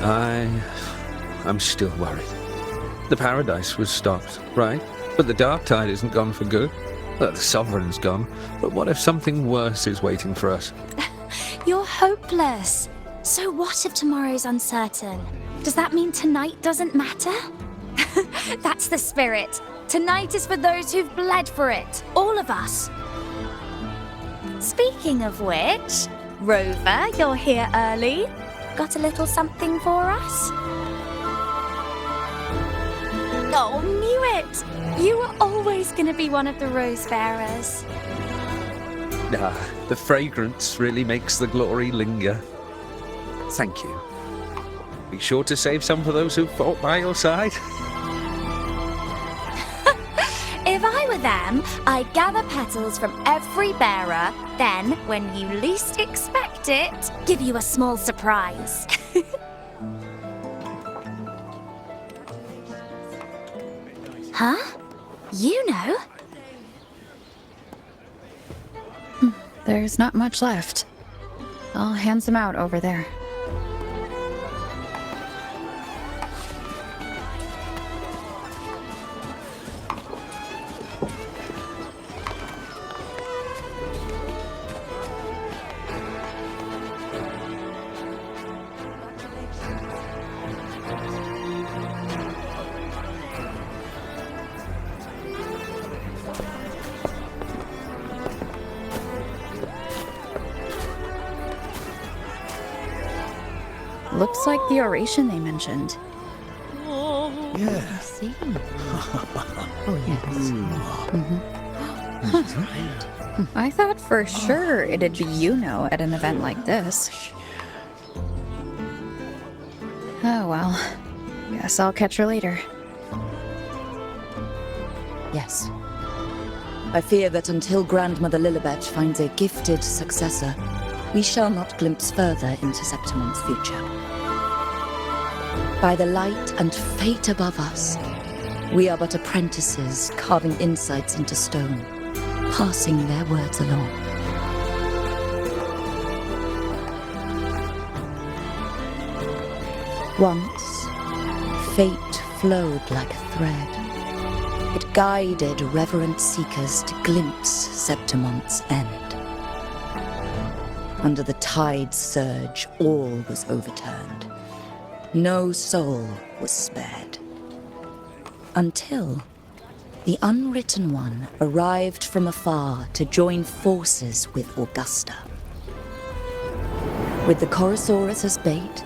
I'm still worried. The paradise was stopped, right? But the dark tide isn't gone for good. The sovereign's gone. But what if something worse is waiting for us? You're hopeless. So what if tomorrow's uncertain? Does that mean tonight doesn't matter? That's the spirit. Tonight is for those who've bled for it. All of us. Speaking of which, Rover, you're here early. Got a little something for us? Oh, knew it! You were always going to be one of the rose bearers. The fragrance really makes the glory linger. Thank you. Be sure to save some for those who fought by your side. If I were them, I'd gather petals from every bearer, then, when you least expect it, give you a small surprise. Huh? You know? There's not much left. I'll hand some out over there. Looks like the oration they mentioned. Yeah. See? Oh, yes. Right. I thought for sure it'd be at an event like this. Oh well. Guess I'll catch her later. Yes. I fear that until Grandmother Lilibet finds a gifted successor, we shall not glimpse further into Septimon's future. By the light and fate above us, we are but apprentices carving insights into stone, passing their words along. Once, fate flowed like a thread. It guided reverent seekers to glimpse Septimon's end. Under the tide's surge, all was overturned. No soul was spared. Until the Unwritten One arrived from afar to join forces with Augusta. With the Chorosaurus as bait,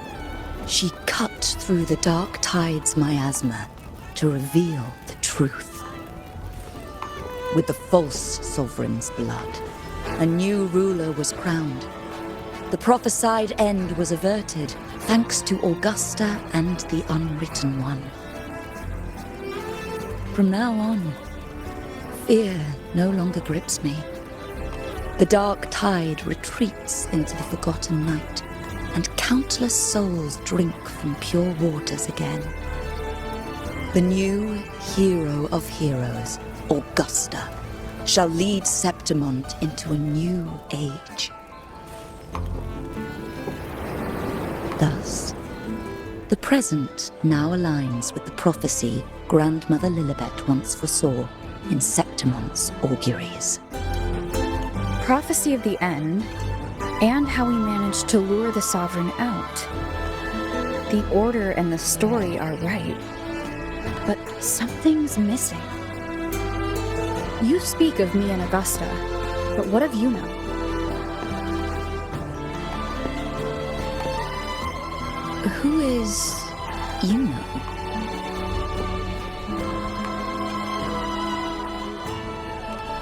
she cut through the dark tide's miasma to reveal the truth. With the false sovereign's blood, a new ruler was crowned. The prophesied end was averted, thanks to Augusta and the Unwritten One. From now on, fear no longer grips me. The dark tide retreats into the forgotten night, and countless souls drink from pure waters again. The new hero of heroes, Augusta, shall lead Septimon into a new age. Thus, the present now aligns with the prophecy Grandmother Lilibet once foresaw in Septimon's auguries. Prophecy of the end, and how we managed to lure the Sovereign out. The order and the story are right, but something's missing. You speak of me and Augusta, but what of Yuno? Who is Yuno?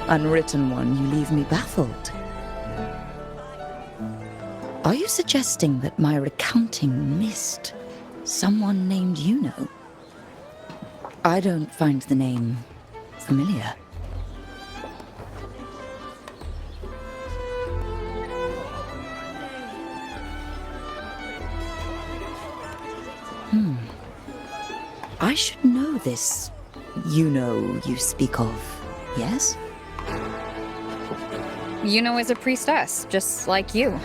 Unwritten One, you leave me baffled. Are you suggesting that my recounting missed someone named Yuno? I don't find the name familiar. I should know this Yuno you speak of, yes? Yuno is a priestess, just like you.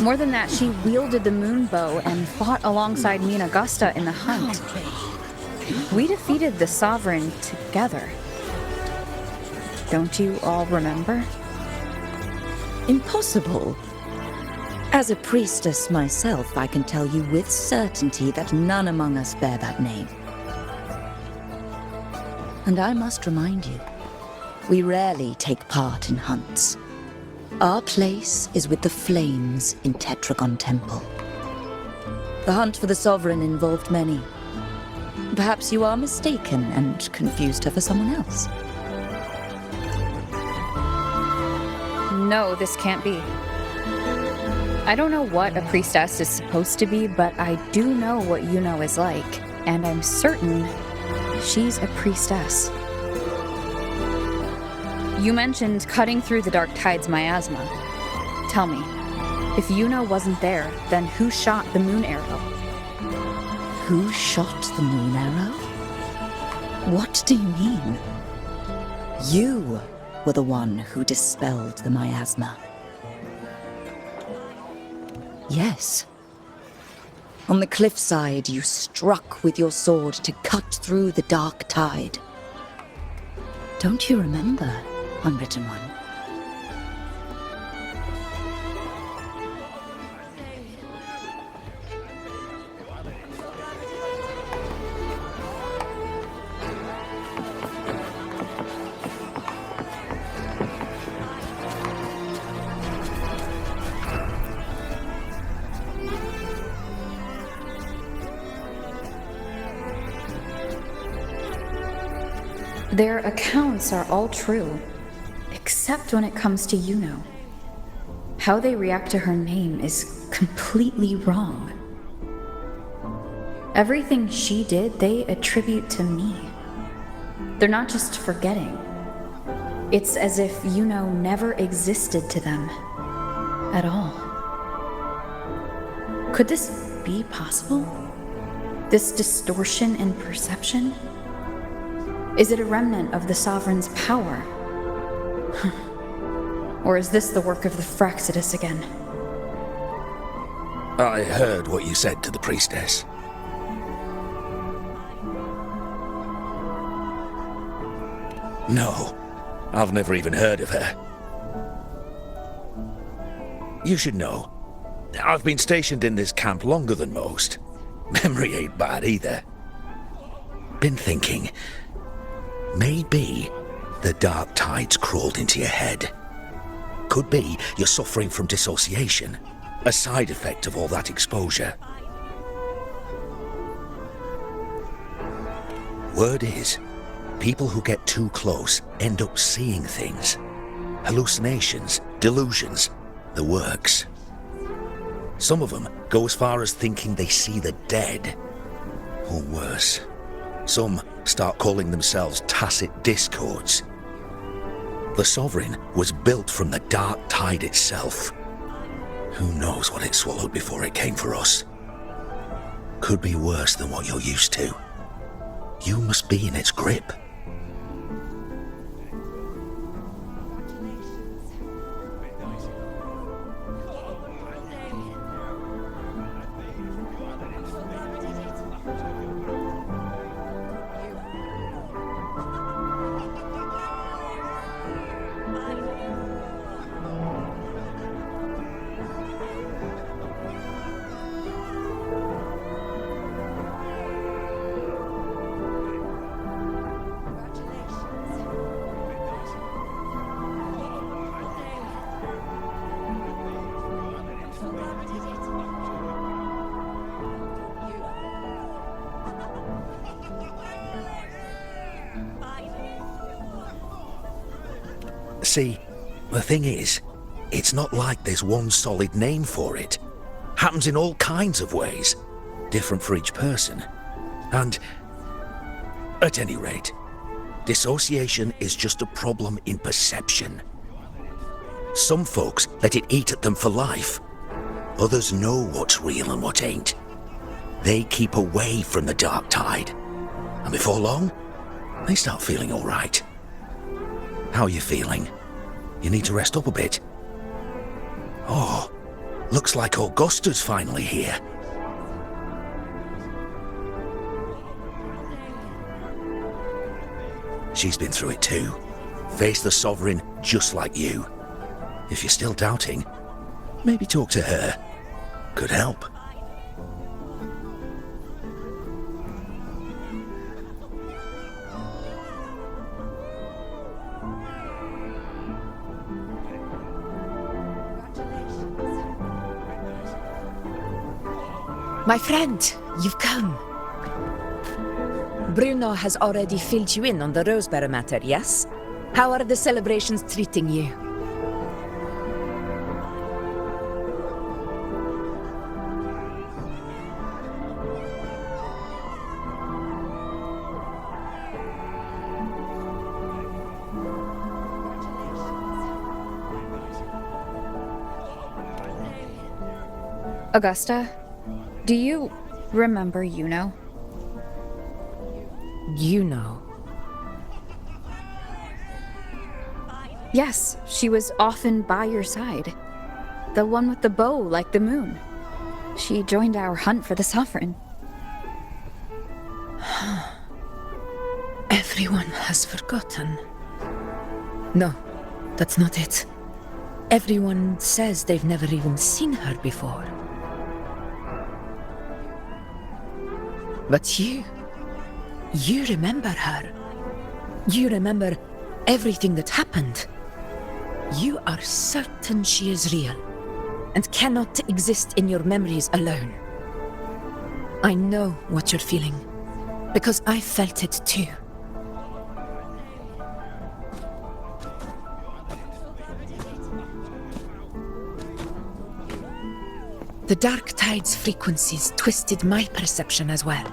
More than that, she wielded the moon bow and fought alongside me and Augusta in the hunt. We defeated the Sovereign together. Don't you all remember? Impossible. As a priestess myself, I can tell you with certainty that none among us bear that name. And I must remind you, we rarely take part in hunts. Our place is with the flames in Tetragon Temple. The hunt for the Sovereign involved many. Perhaps you are mistaken and confused her for someone else. No, this can't be. I don't know what a priestess is supposed to be, but I do know what Yuno is like, and I'm certain she's a priestess. You mentioned cutting through the dark tide's miasma. Tell me, if Yuno wasn't there, then who shot the moon arrow? Who shot the moon arrow? What do you mean? You were the one who dispelled the miasma. Yes. On the cliffside, you struck with your sword to cut through the dark tide. Don't you remember, Unwritten One? Their accounts are all true, except when it comes to Yuno. How they react to her name is completely wrong. Everything she did, they attribute to me. They're not just forgetting. It's as if Yuno never existed to them at all. Could this be possible? This distortion in perception? Is it a remnant of the Sovereign's power? Or is this the work of the Fraxidus again? I heard what you said to the priestess. No, I've never even heard of her. You should know, I've been stationed in this camp longer than most. Memory ain't bad either. Been thinking, maybe the dark tides crawled into your head. Could be you're suffering from dissociation, a side effect of all that exposure. Word is, people who get too close end up seeing things. Hallucinations, delusions, the works. Some of them go as far as thinking they see the dead. Or worse, some start calling themselves tacit discords. The Sovereign was built from the dark tide itself. Who knows what it swallowed before it came for us? Could be worse than what you're used to. You must be in its grip. See, the thing is, it's not like there's one solid name for it. Happens in all kinds of ways, different for each person. And, at any rate, dissociation is just a problem in perception. Some folks let it eat at them for life. Others know what's real and what ain't. They keep away from the dark tide. And before long, they start feeling all right. How are you feeling? You need to rest up a bit. Oh, Looks like Augusta's finally here. She's been through it too. Faced the Sovereign just like you. If you're still doubting, maybe talk to her. Could help. My friend, you've come. Bruno has already filled you in on the Rosebearer matter, yes? How are the celebrations treating you? Augusta, do you remember Yuno? You know. Yes, she was often by your side. The one with the bow like the moon. She joined our hunt for the Sovereign. Everyone has forgotten. No, that's not it. Everyone says they've never even seen her before. But you remember her. You remember everything that happened. You are certain she is real and cannot exist in your memories alone. I know what you're feeling, because I felt it too. The Dark Tide's frequencies twisted my perception as well.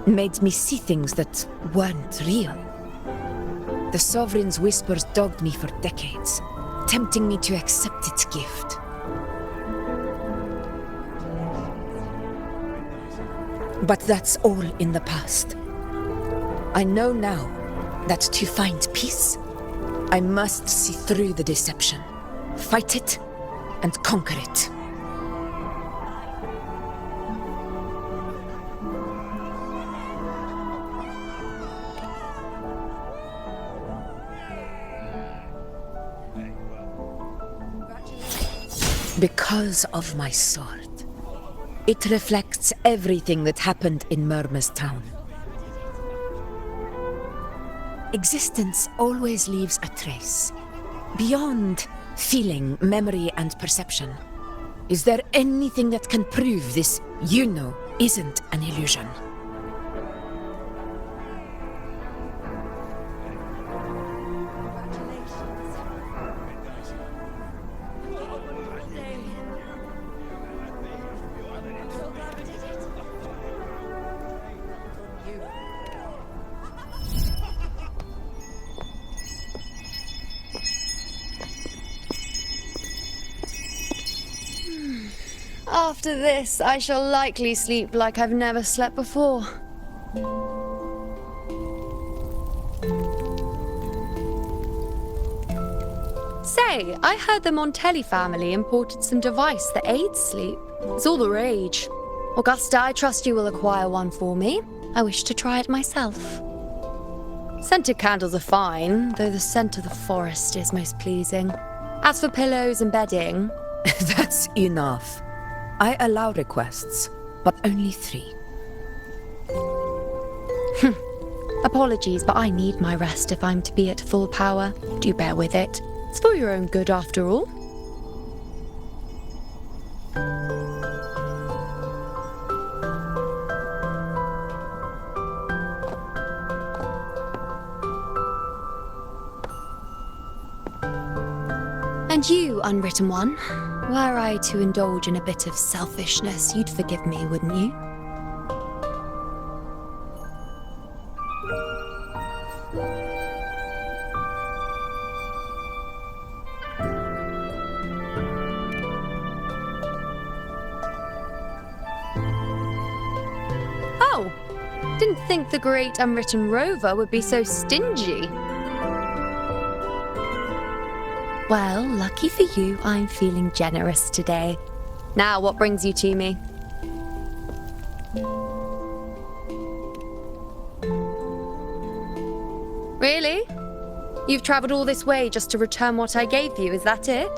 Made me see things that weren't real. The Sovereign's whispers dogged me for decades, tempting me to accept its gift. But that's all in the past. I know now that to find peace, I must see through the deception, fight it, and conquer it. Because of my sword. It reflects everything that happened in Murma's town. Existence always leaves a trace. Beyond feeling, memory, and perception. Is there anything that can prove this, you know, isn't an illusion? After this, I shall likely sleep like I've never slept before. Say, I heard the Montelli family imported some device that aids sleep. It's all the rage. Augusta, I trust you will acquire one for me. I wish to try it myself. Scented candles are fine, though the scent of the forest is most pleasing. As for pillows and bedding... That's enough. I allow requests, but only 3. Apologies, but I need my rest if I'm to be at full power. Do bear with it. It's for your own good after all. And you, unwritten one, were I to indulge in a bit of selfishness, you'd forgive me, wouldn't you? Oh, didn't think the great unwritten rover would be so stingy. Well, lucky for you, I'm feeling generous today. Now, what brings you to me? Really? You've travelled all this way just to return what I gave you, is that it?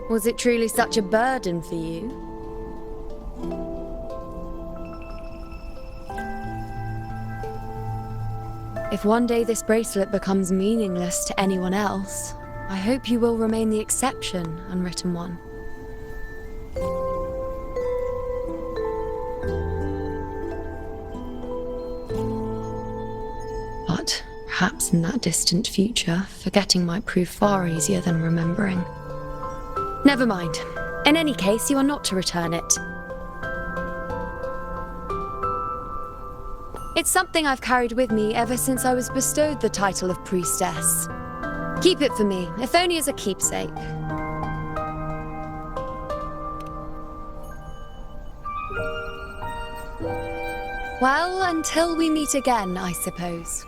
Was it truly such a burden for you? If one day this bracelet becomes meaningless to anyone else, I hope you will remain the exception, unwritten one. But perhaps in that distant future, forgetting might prove far easier than remembering. Never mind. In any case, you are not to return it. It's something I've carried with me ever since I was bestowed the title of priestess. Keep it for me, if only as a keepsake. Well, until we meet again, I suppose.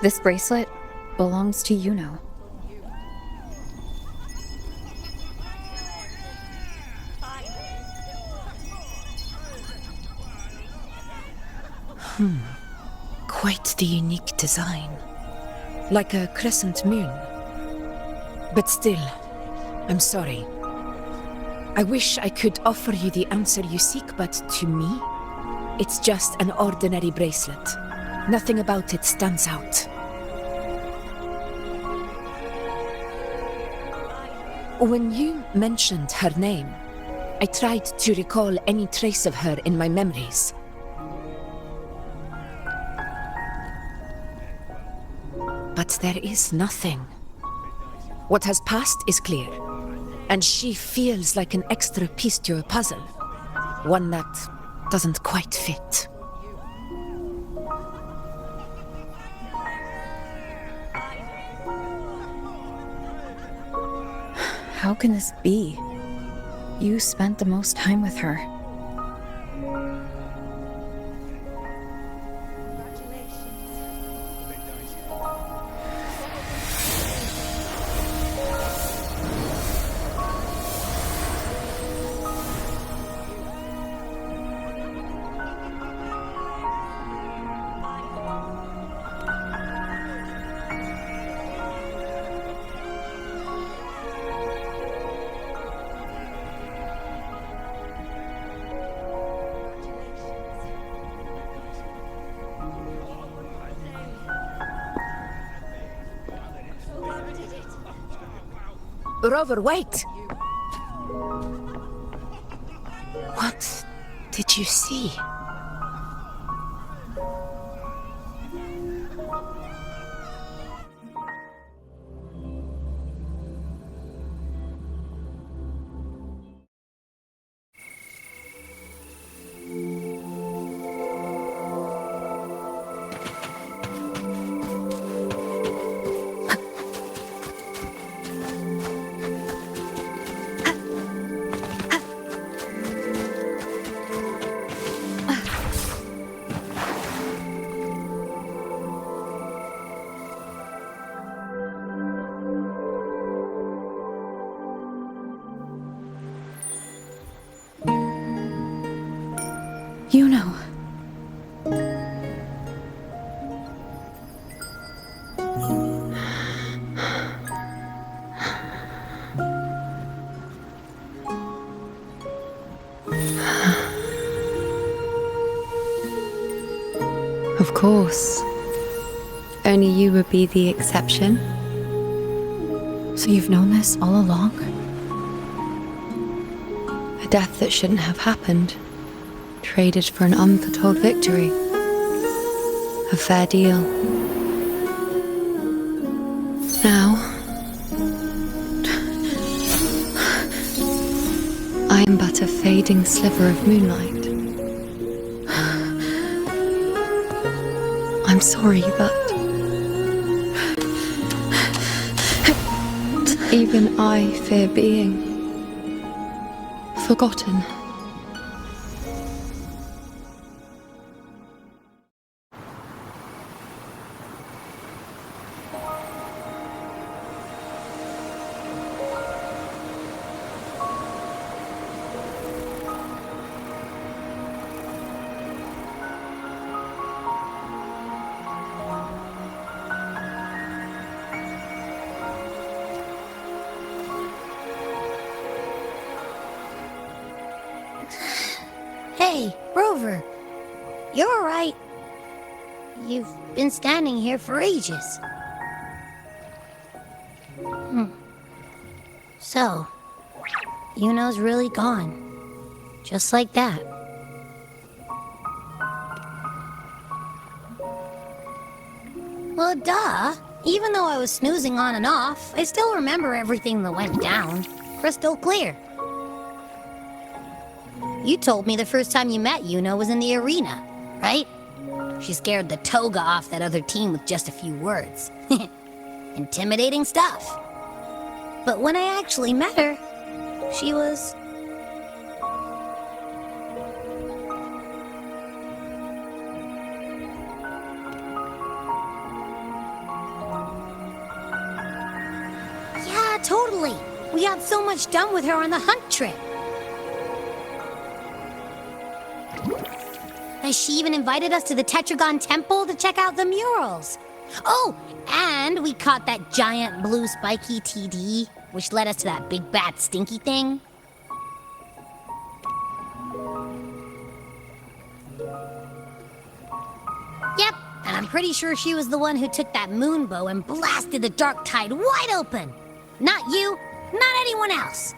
This bracelet belongs to Yuno. Quite the unique design. Like a crescent moon. But still, I'm sorry. I wish I could offer you the answer you seek, but to me, it's just an ordinary bracelet. Nothing about it stands out. When you mentioned her name, I tried to recall any trace of her in my memories. But there is nothing. What has passed is clear, and she feels like an extra piece to a puzzle, one that doesn't quite fit. How can this be? You spent the most time with her. Rover, wait! What did you see? You know. Of course. Only you would be the exception. So you've known this all along? A death that shouldn't have happened. Traded for an unforetold victory. A fair deal. Now, I am but a fading sliver of moonlight. I'm sorry, but Even I fear being forgotten. Hey, Rover. You're alright. You've been standing here for ages. So, Yuno's really gone. Just like that. Well, duh. Even though I was snoozing on and off, I still remember everything that went down. Crystal clear. You told me the first time you met Yuno was in the arena, right? She scared the toga off that other team with just a few words. Intimidating stuff. But when I actually met her, she was... Yeah, totally. We got so much done with her on the hunt trip. She even invited us to the Tetragon Temple to check out the murals. Oh, and we caught that giant blue spiky TD, which led us to that big bad stinky thing. Yep, and I'm pretty sure she was the one who took that moon bow and blasted the dark tide wide open. Not you, not anyone else.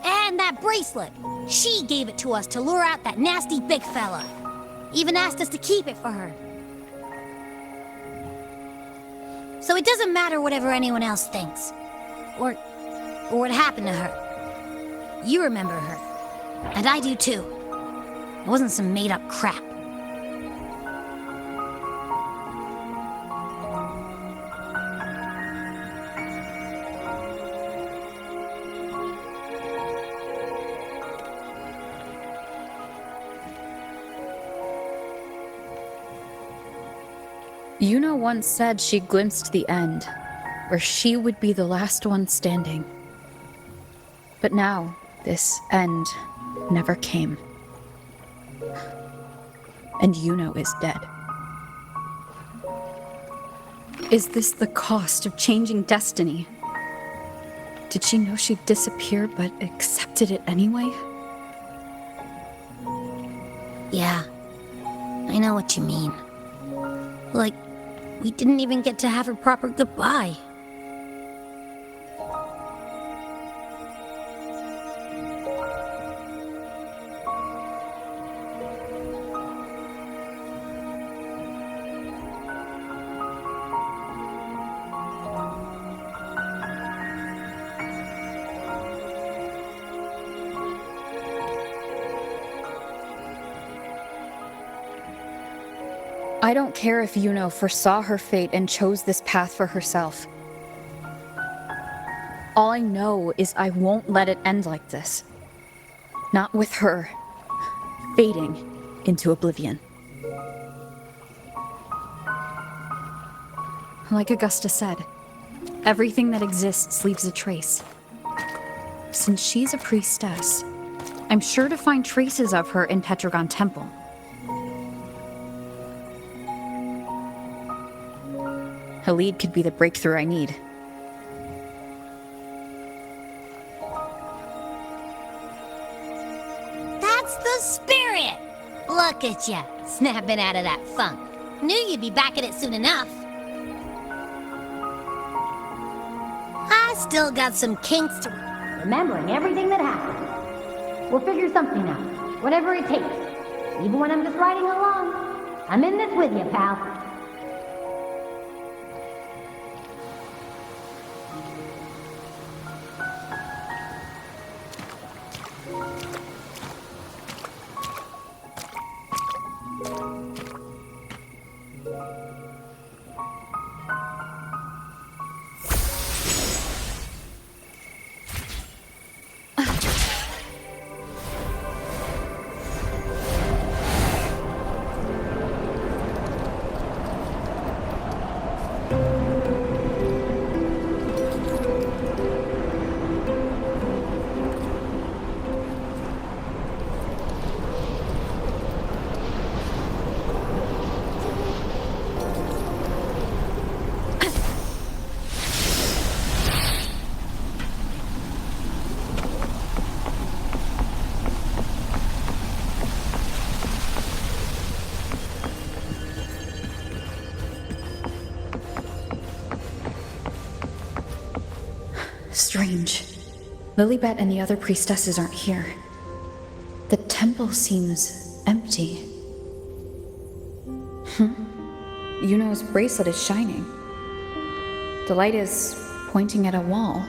And that bracelet. She gave it to us to lure out that nasty big fella. Even asked us to keep it for her. So it doesn't matter whatever anyone else thinks. Or what happened to her. You remember her. And I do too. It wasn't some made-up crap. Yuno once said she glimpsed the end, where she would be the last one standing. But now, this end never came. And Yuno is dead. Is this the cost of changing destiny? Did she know she'd disappear but accepted it anyway? Yeah, I know what you mean. Like, we didn't even get to have a proper goodbye. I don't care if Yuno foresaw her fate and chose this path for herself. All I know is I won't let it end like this. Not with her fading into oblivion. Like Augusta said, everything that exists leaves a trace. Since she's a priestess, I'm sure to find traces of her in Tetragon Temple. Halid could be the breakthrough I need. That's the spirit! Look at ya, snapping out of that funk. Knew you'd be back at it soon enough. I still got some kinks to... Remembering everything that happened. We'll figure something out, whatever it takes. Even when I'm just riding along. I'm in this with you, pal. Strange. Lilibet and the other priestesses aren't here. The temple seems empty. Yuno's bracelet is shining. The light is pointing at a wall.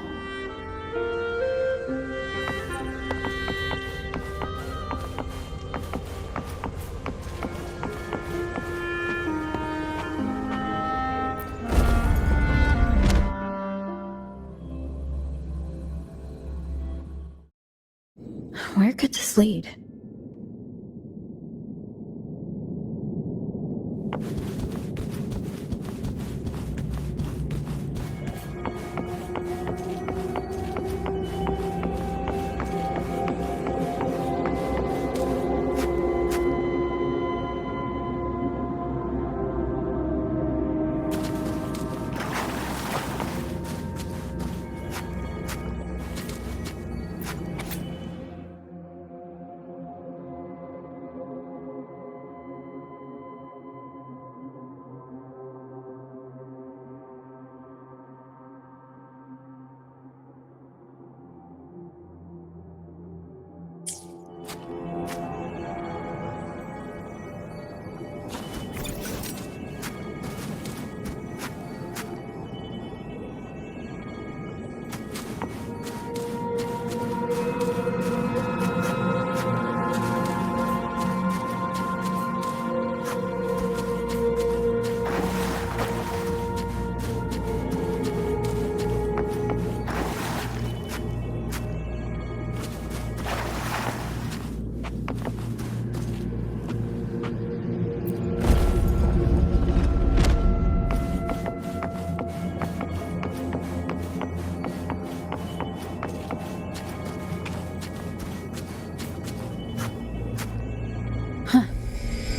Where could this lead?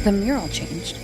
The mural changed.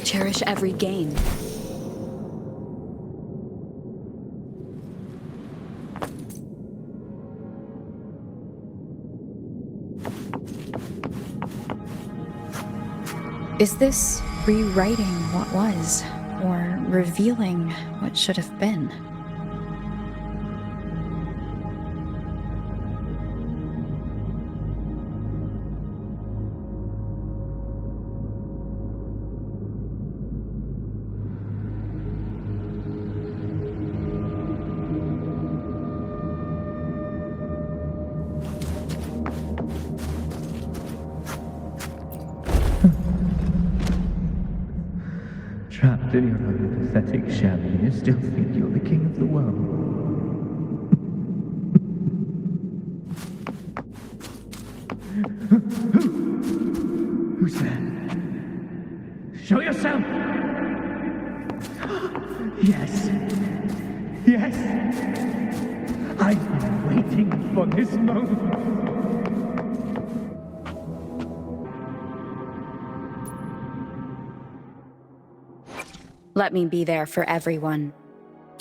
Cherish every gain. Is this rewriting what was, or revealing what should have been? Trapped in your own pathetic shell, and you still think you're the king of the world. Who's there? Show yourself! Yes. Yes. I've been waiting for this moment. Let me be there for everyone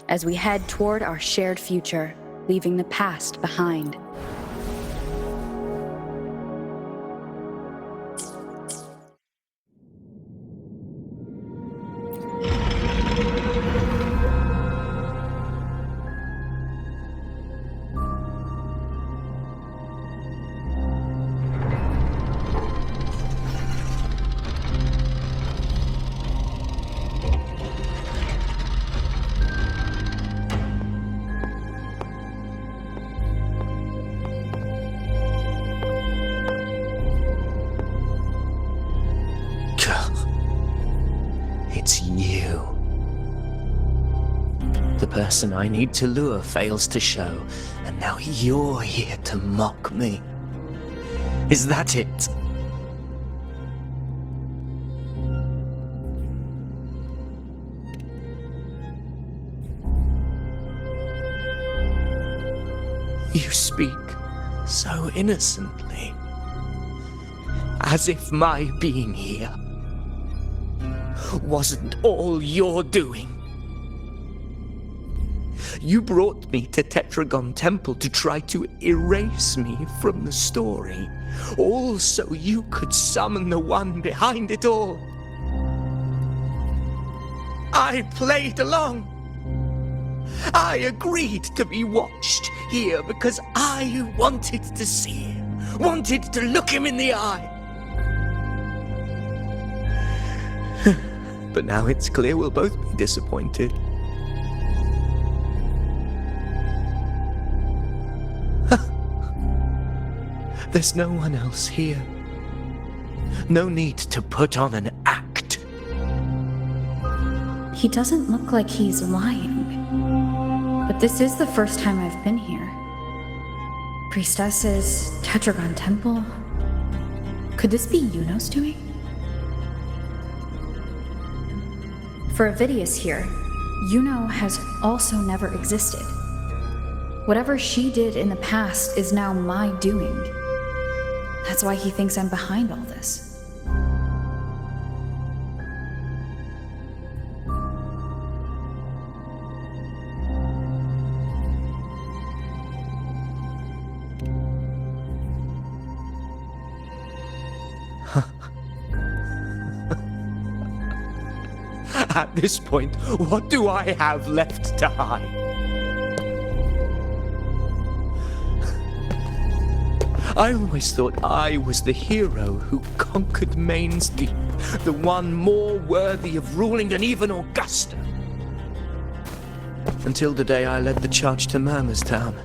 as we head toward our shared future, leaving the past behind. It's you. The person I need to lure fails to show, and now you're here to mock me. Is that it? You speak so innocently, as if my being here wasn't all you're doing. You brought me to Tetragon Temple to try to erase me from the story, all so you could summon the one behind it all. I played along. I agreed to be watched here because I wanted to see him, wanted to look him in the eye. But now it's clear we'll both be disappointed. There's no one else here. No need to put on an act. He doesn't look like he's lying. But this is the first time I've been here. Priestesses, Tetragon Temple. Could this be Yuno's doing? For Avidius here, Yuno has also never existed. Whatever she did in the past is now my doing. That's why he thinks I'm behind all this. At this point, what do I have left to hide? I always thought I was the hero who conquered Main's Deep, the one more worthy of ruling than even Augusta. Until the day I led the charge to Murmur's Town.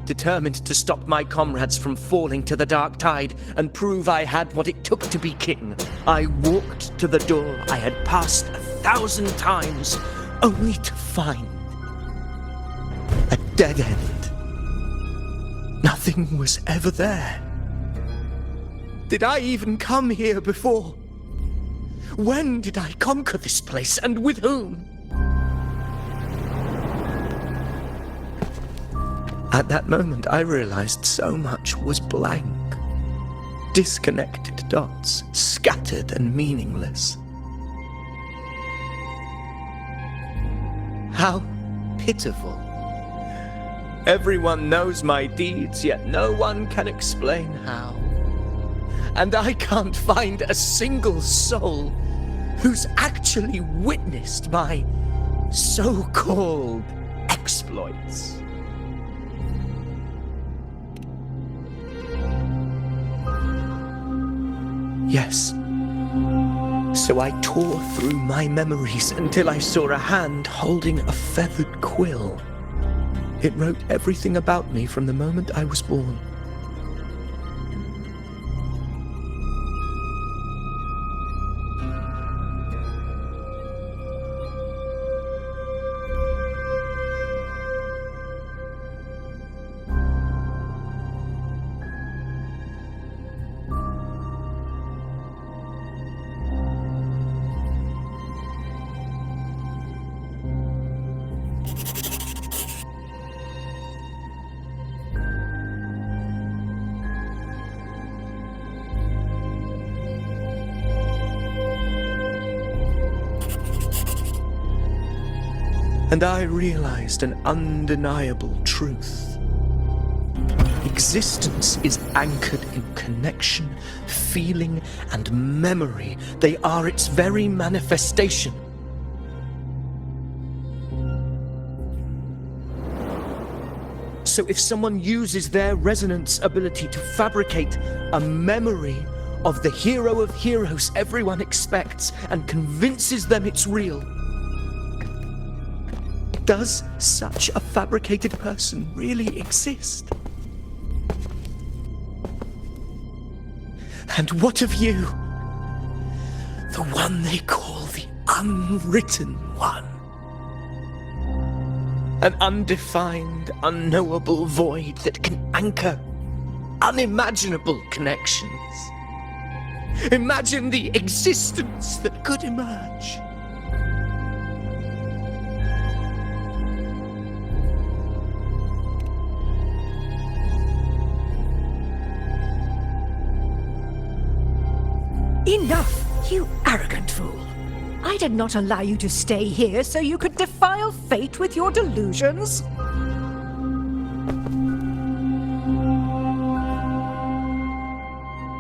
Determined to stop my comrades from falling to the dark tide and prove I had what it took to be king, I walked to the door I had passed 1,000 times, only to find a dead end. Nothing was ever there. Did I even come here before? When did I conquer this place, and with whom? At that moment, I realized so much was blank. Disconnected dots, scattered and meaningless. How pitiful. Everyone knows my deeds, yet no one can explain how. And I can't find a single soul who's actually witnessed my so-called exploits. Yes. So I tore through my memories until I saw a hand holding a feathered quill. It wrote everything about me from the moment I was born. And I realized an undeniable truth. Existence is anchored in connection, feeling, and memory. They are its very manifestation. So if someone uses their resonance ability to fabricate a memory of the hero of heroes everyone expects and convinces them it's real, does such a fabricated person really exist? And what of you? The one they call the unwritten one. An undefined, unknowable void that can anchor unimaginable connections. Imagine the existence that could emerge. Enough, you arrogant fool. I did not allow you to stay here so you could defile fate with your delusions.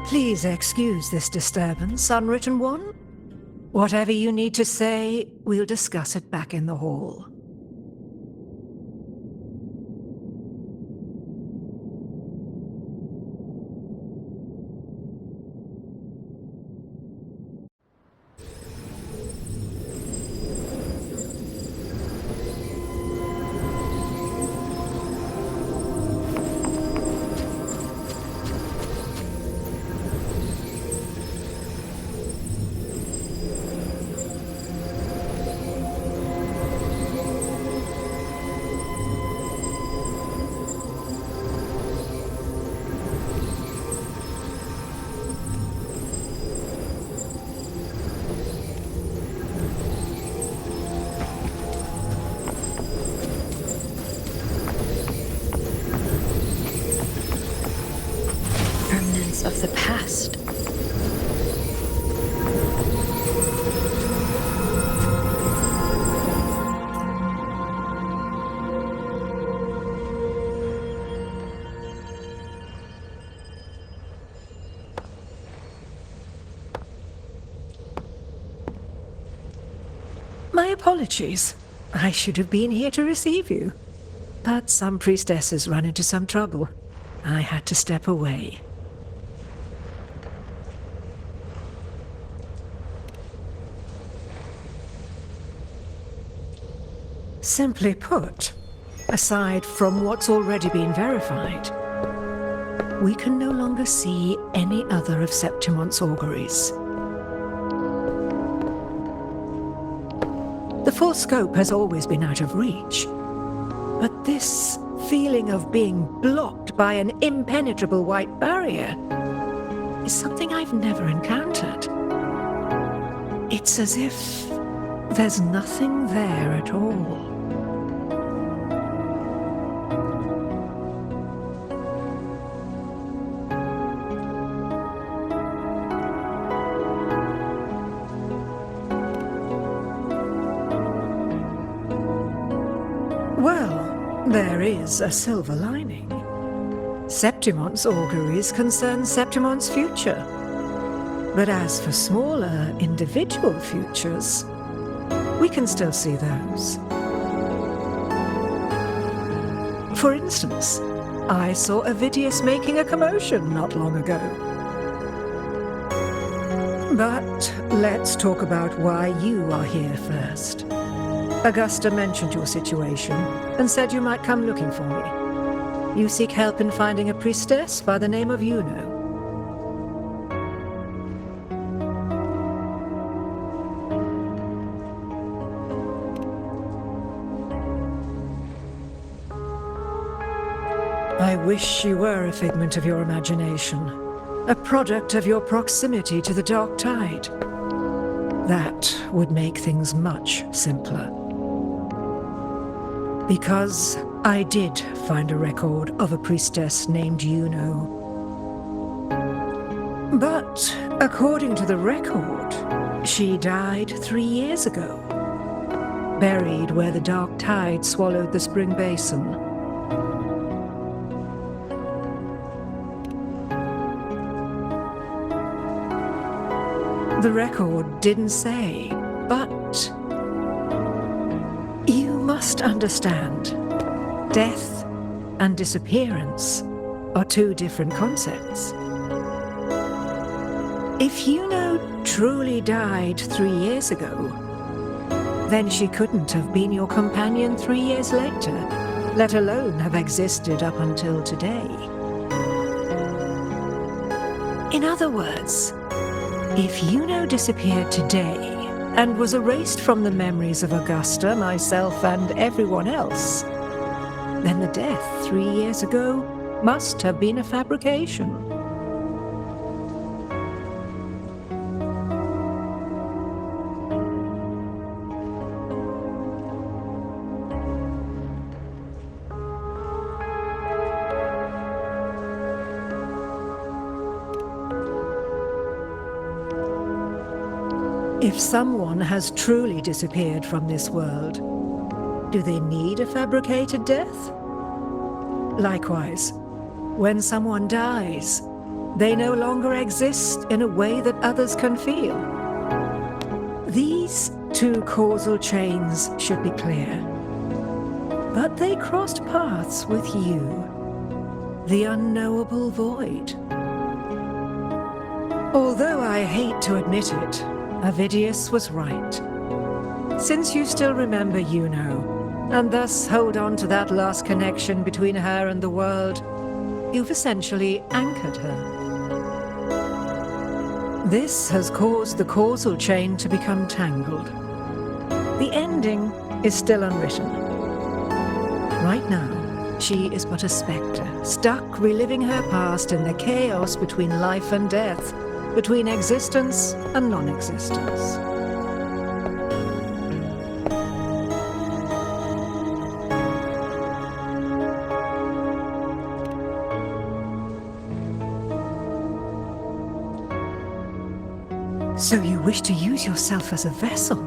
Please excuse this disturbance, Unwritten One. Whatever you need to say, we'll discuss it back in the hall. Of the past. My apologies. I should have been here to receive you. But some priestesses run into some trouble. I had to step away. Simply put, aside from what's already been verified, we can no longer see any other of Septimon's auguries. The full scope has always been out of reach, but this feeling of being blocked by an impenetrable white barrier is something I've never encountered. It's as if there's nothing there at all. Well, there is a silver lining. Septimon's auguries concern Septimon's future. But as for smaller, individual futures, we can still see those. For instance, I saw Avidius making a commotion not long ago. But let's talk about why you are here first. Augusta mentioned your situation and said you might come looking for me. You seek help in finding a priestess by the name of Yuno. I wish she were a figment of your imagination, a product of your proximity to the dark tide. That would make things much simpler. Because I did find a record of a priestess named Yuno. But according to the record, she died 3 years ago. buried where the dark tide swallowed the spring basin. The record didn't say, but you must understand, death and disappearance are two different concepts. If Yuno truly died 3 years ago, then she couldn't have been your companion 3 years later, let alone have existed up until today. In other words, if Yuno disappeared today and was erased from the memories of Augusta, myself, and everyone else, then the death 3 years ago must have been a fabrication. If someone has truly disappeared from this world, do they need a fabricated death? Likewise, when someone dies, they no longer exist in a way that others can feel. These two causal chains should be clear. But they crossed paths with you, the unknowable void. Although I hate to admit it, Avidius was right. Since you still remember Yuno, and thus hold on to that last connection between her and the world, you've essentially anchored her. This has caused the causal chain to become tangled. The ending is still unwritten. Right now, she is but a spectre, stuck reliving her past in the chaos between life and death, between existence and non-existence. So you wish to use yourself as a vessel,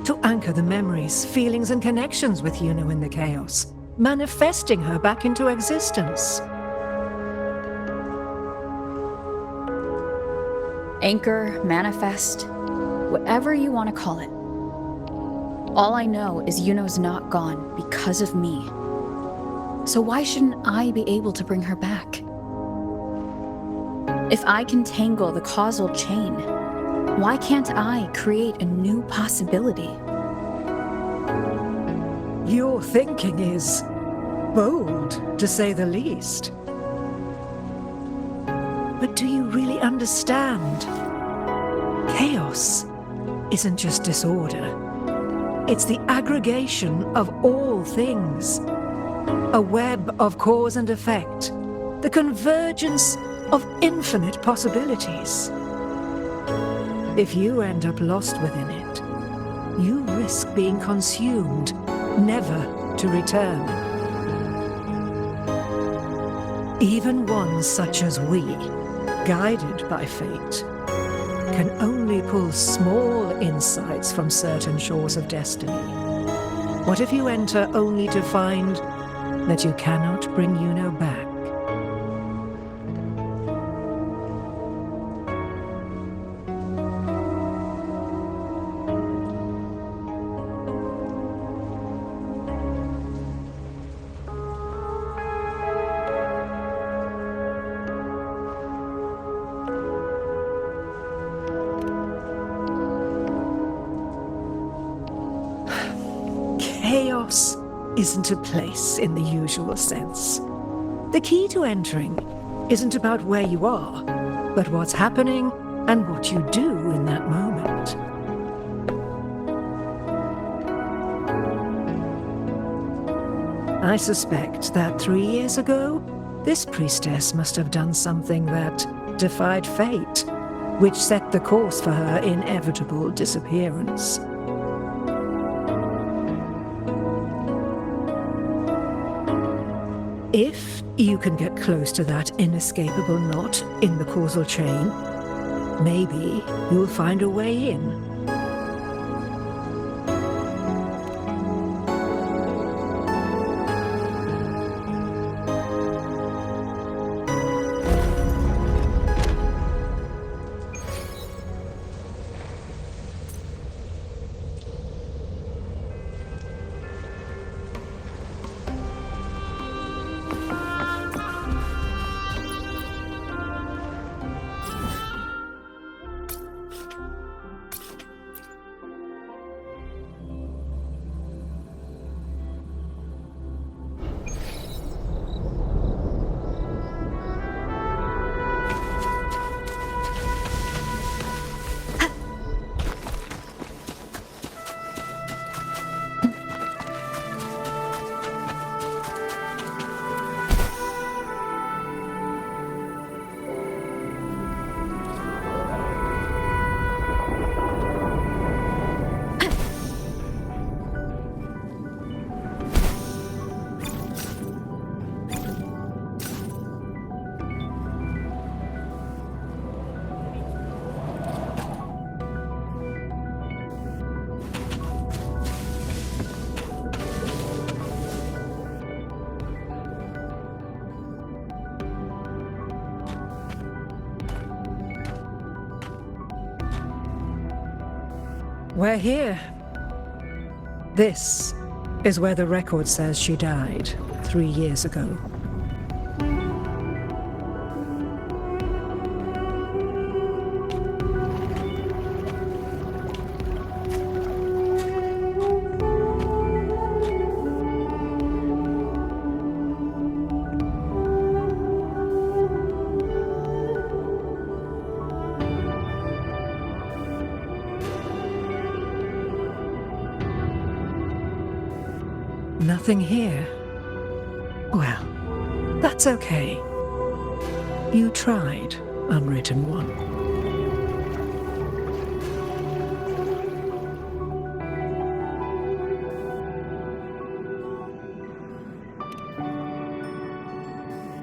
to anchor the memories, feelings, and connections with Yuno in the chaos, manifesting her back into existence. Anchor, manifest, whatever you want to call it. All I know is Yuno's not gone because of me. So why shouldn't I be able to bring her back? If I can tangle the causal chain, why can't I create a new possibility? Your thinking is bold, to say the least. But do you really understand? Chaos isn't just disorder. It's the aggregation of all things. A web of cause and effect. The convergence of infinite possibilities. If you end up lost within it, you risk being consumed, never to return. Even ones such as we, guided by fate, can only pull small insights from certain shores of destiny. What if you enter only to find that you cannot bring Yuno back? Chaos isn't a place in the usual sense. The key to entering isn't about where you are, but what's happening and what you do in that moment. I suspect that 3 years ago, this priestess must have done something that defied fate, which set the course for her inevitable disappearance. If you can get close to that inescapable knot in the causal chain, maybe you'll find a way in. we're here. This is where the record says she died 3 years ago. Nothing here. Well, that's okay. You tried, Unwritten One.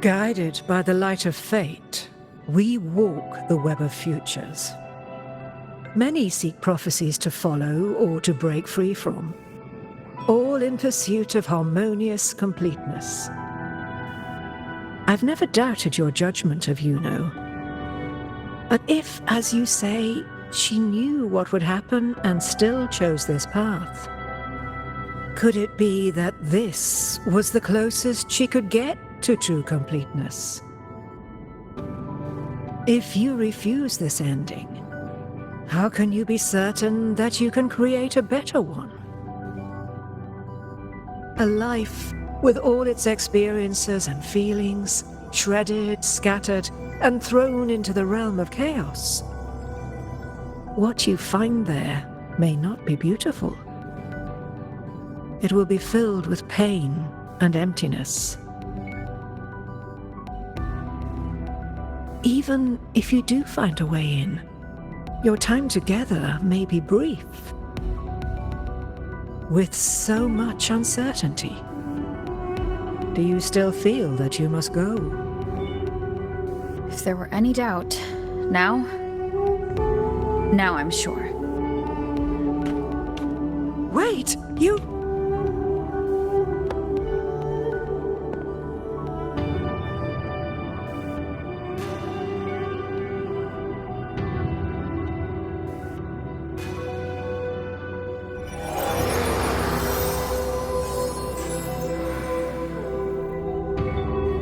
Guided by the light of fate, we walk the web of futures. Many seek prophecies to follow or to break free from, all in pursuit of harmonious completeness. I've never doubted your judgment of Yuno. But if, as you say, she knew what would happen and still chose this path, could it be that this was the closest she could get to true completeness? If you refuse this ending, how can you be certain that you can create a better one? A life with all its experiences and feelings, shredded, scattered, and thrown into the realm of chaos. What you find there may not be beautiful. It will be filled with pain and emptiness. Even if you do find a way in, your time together may be brief. With so much uncertainty, do you still feel that you must go? If there were any doubt, now I'm sure. Wait, you...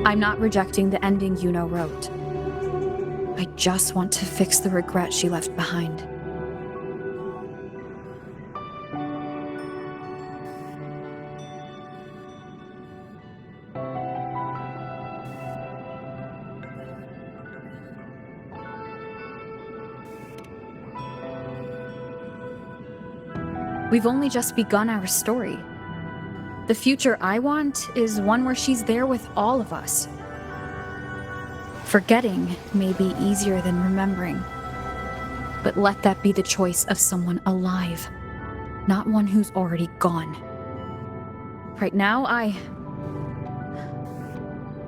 I'm not rejecting the ending Yuno wrote. I just want to fix the regret she left behind. We've only just begun our story. The future I want is one where she's there with all of us. Forgetting may be easier than remembering, but let that be the choice of someone alive, not one who's already gone. Right now, I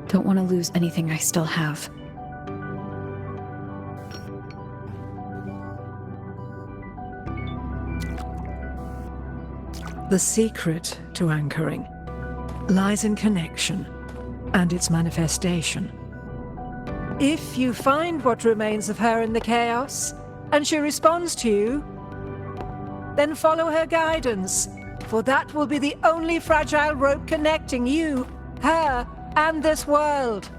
don't want to lose anything I still have. The secret to anchoring lies in connection and its manifestation. If you find what remains of her in the chaos, and she responds to you, then follow her guidance, for that will be the only fragile rope connecting you, her, and this world.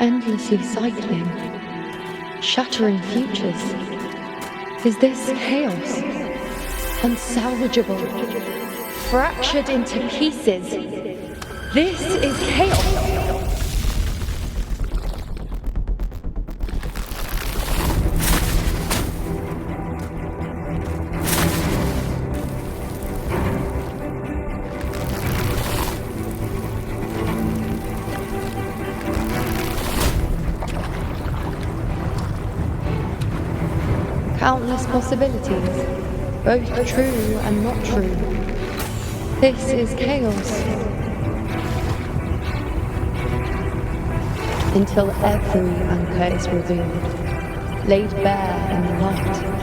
Endlessly cycling, shattering futures. Is this chaos? Unsalvageable, fractured into pieces. This is chaos. Countless possibilities, both true and not true. This is chaos. Until every anchor is revealed, laid bare in the light.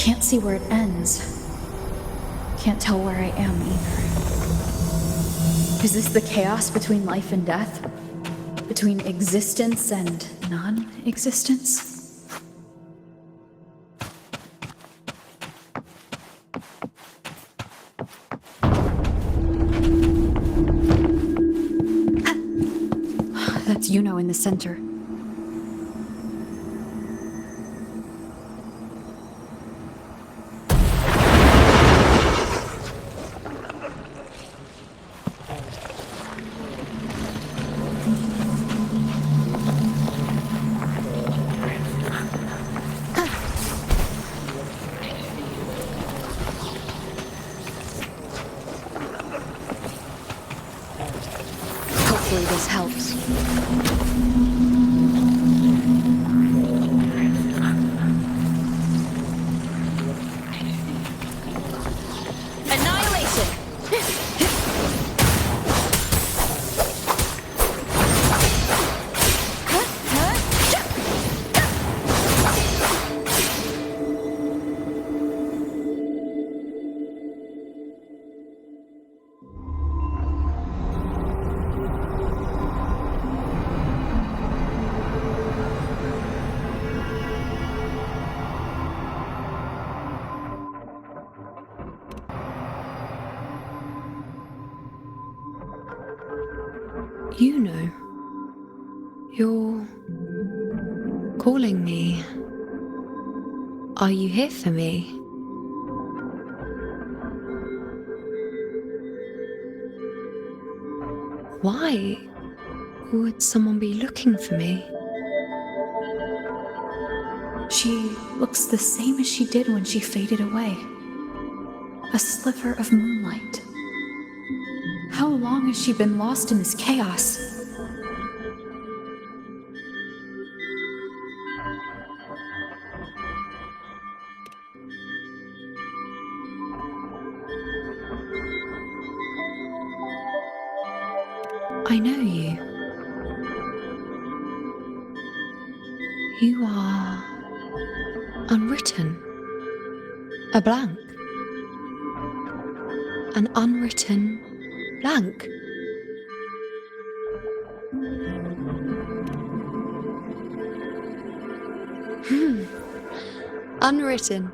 Can't see where it ends. Can't tell where I am either. Is this the chaos between life and death? Between existence and non-existence? That's Yuno in the center. Hopefully this helps. You know, you're calling me. Are you here for me? Why would someone be looking for me? She looks the same as she did when she faded away. A sliver of moonlight. How long has she been lost in this chaos? I know you. You are unwritten. A blank. An unwritten blank. Unwritten.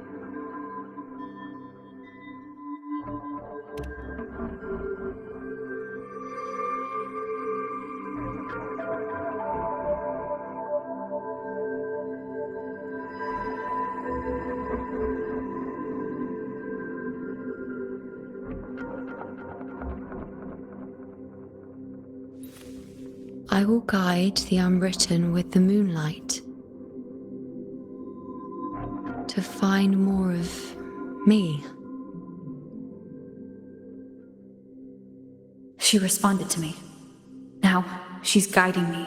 I will guide the unwritten with the moonlight to find more of me. She responded to me. Now she's guiding me.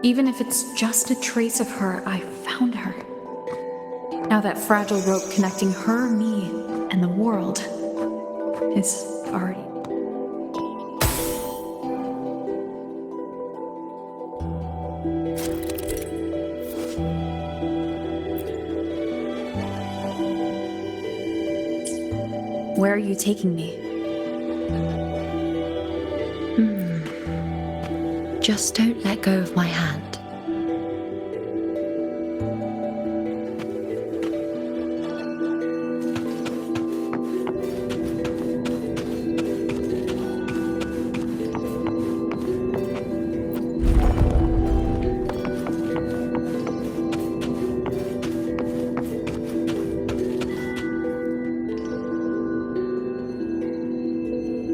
Even if it's just a trace of her, I found her. Now that fragile rope connecting her, me, and the world is already... Where are you taking me? Just don't let go of my hand.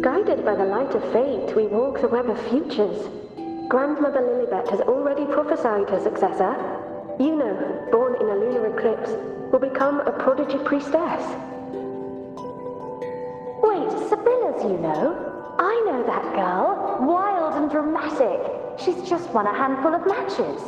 Guided by the light of fate, we walk the web of futures. Grandmother Lilibet has already prophesied her successor. Yuno, born in a lunar eclipse, will become a prodigy priestess. Wait, Sibylla's Yuno? I know that girl. Wild and dramatic. She's just won a handful of matches.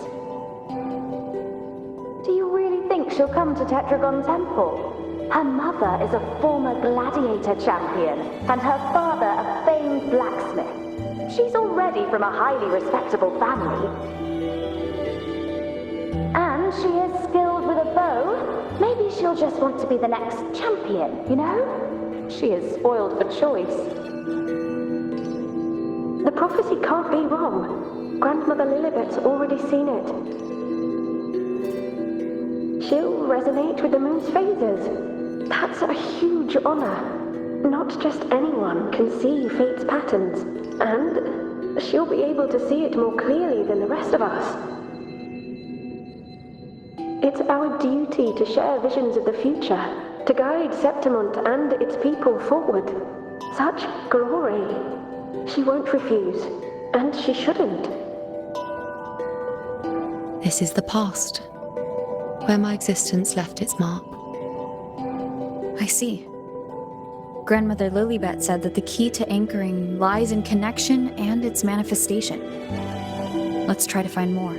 Do you really think she'll come to Tetragon Temple? Her mother is a former gladiator champion, and her father a famed blacksmith. She's already from a highly respectable family. And she is skilled with a bow. Maybe she'll just want to be the next champion, you know? She is spoiled for choice. The prophecy can't be wrong. Grandmother Lilibet's already seen it. She'll resonate with the moon's phases. That's a huge honor. Not just anyone can see fate's patterns, and she'll be able to see it more clearly than the rest of us. It's our duty to share visions of the future, to guide Septimont and its people forward. Such glory. She won't refuse, and she shouldn't. This is the past, where my existence left its mark. I see. Grandmother Lilibet said that the key to anchoring lies in connection and its manifestation. Let's try to find more.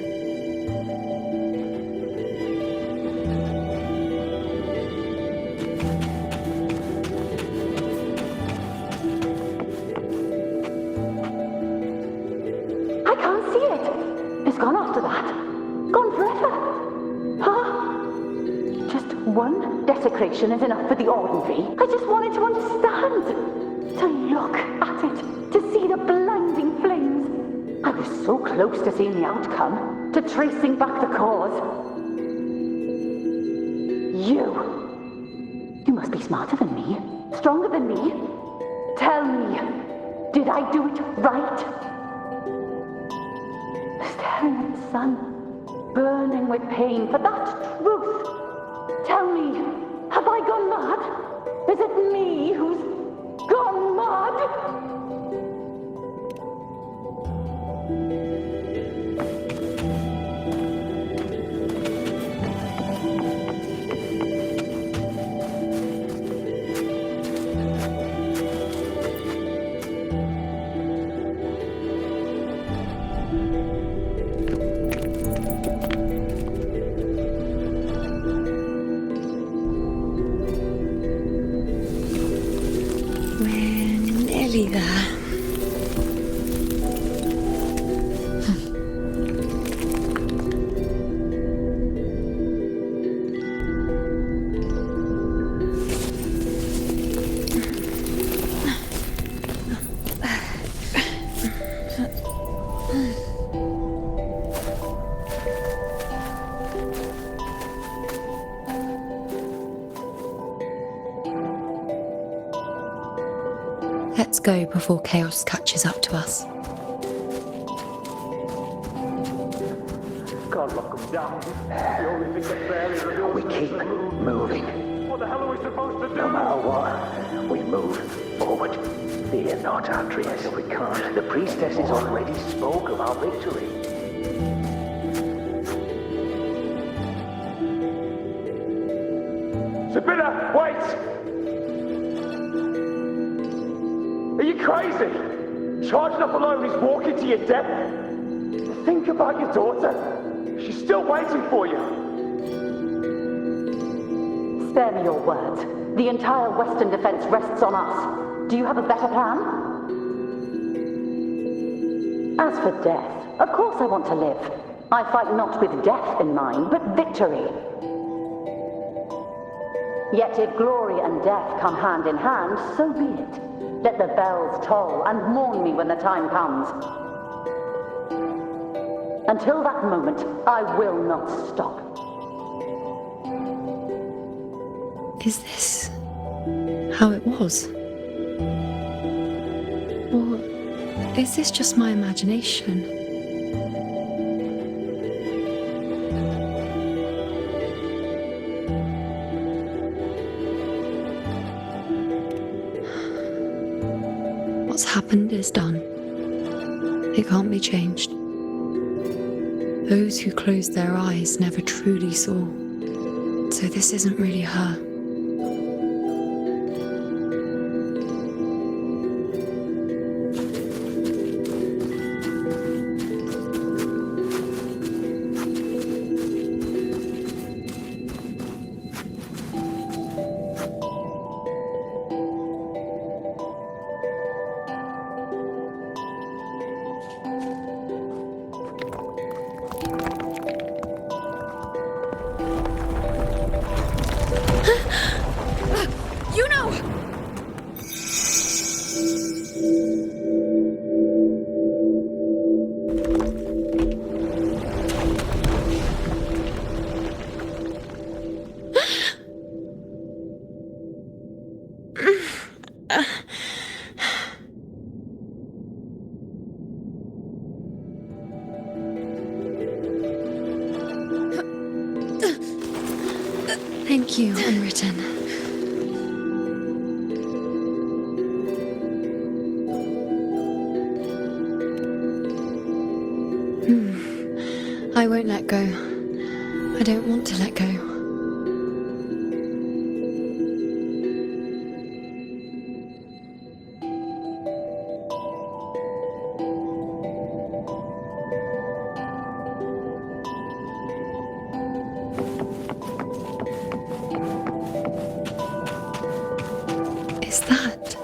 I can't see it. It's gone after that. Gone forever. Huh? Just one desecration is enough for the ordinary. I just wanted to understand. To look at it. To see the blinding flames. I was so close to seeing the outcome. To tracing back the cause. You must be smarter than me. Stronger than me. Tell me, did I do it right? Staring at the sun, burning with pain for that truth. Tell me, have I gone mad? Is it me who's gone mad? Let's go before chaos catches up to us. Can't lock them down. The only thing that barely reveals We keep moving. What the hell are we supposed to do? No matter what, we move forward. Fear not, Atreus. We can't. The priestesses already spoke of our victory. Sabina, wait! Are you crazy? Charging up alone is walking to your death. Think about your daughter. She's still waiting for you. Spare me your words. The entire Western defense rests on us. Do you have a better plan? As for death, of course I want to live. I fight not with death in mind, but victory. Yet if glory and death come hand in hand, so be it. Let the bells toll and mourn me when the time comes. Until that moment, I will not stop. Is this how it was? Or is this just my imagination? What's happened is done. It can't be changed. Those who closed their eyes never truly saw. So this isn't really her. You know! Thank you, Unwritten. I won't let go. I don't want to let go. Is that?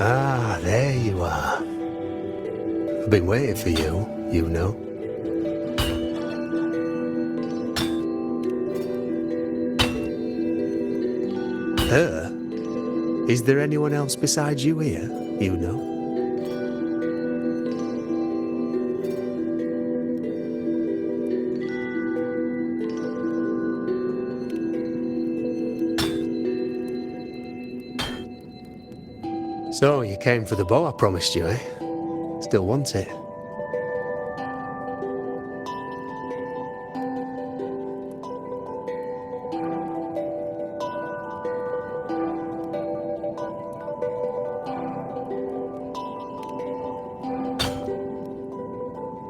Ah, there you are. I've been waiting for you, you know. Her? Is there anyone else besides you here, you know? So, you came for the bow I promised you, eh? Still want it?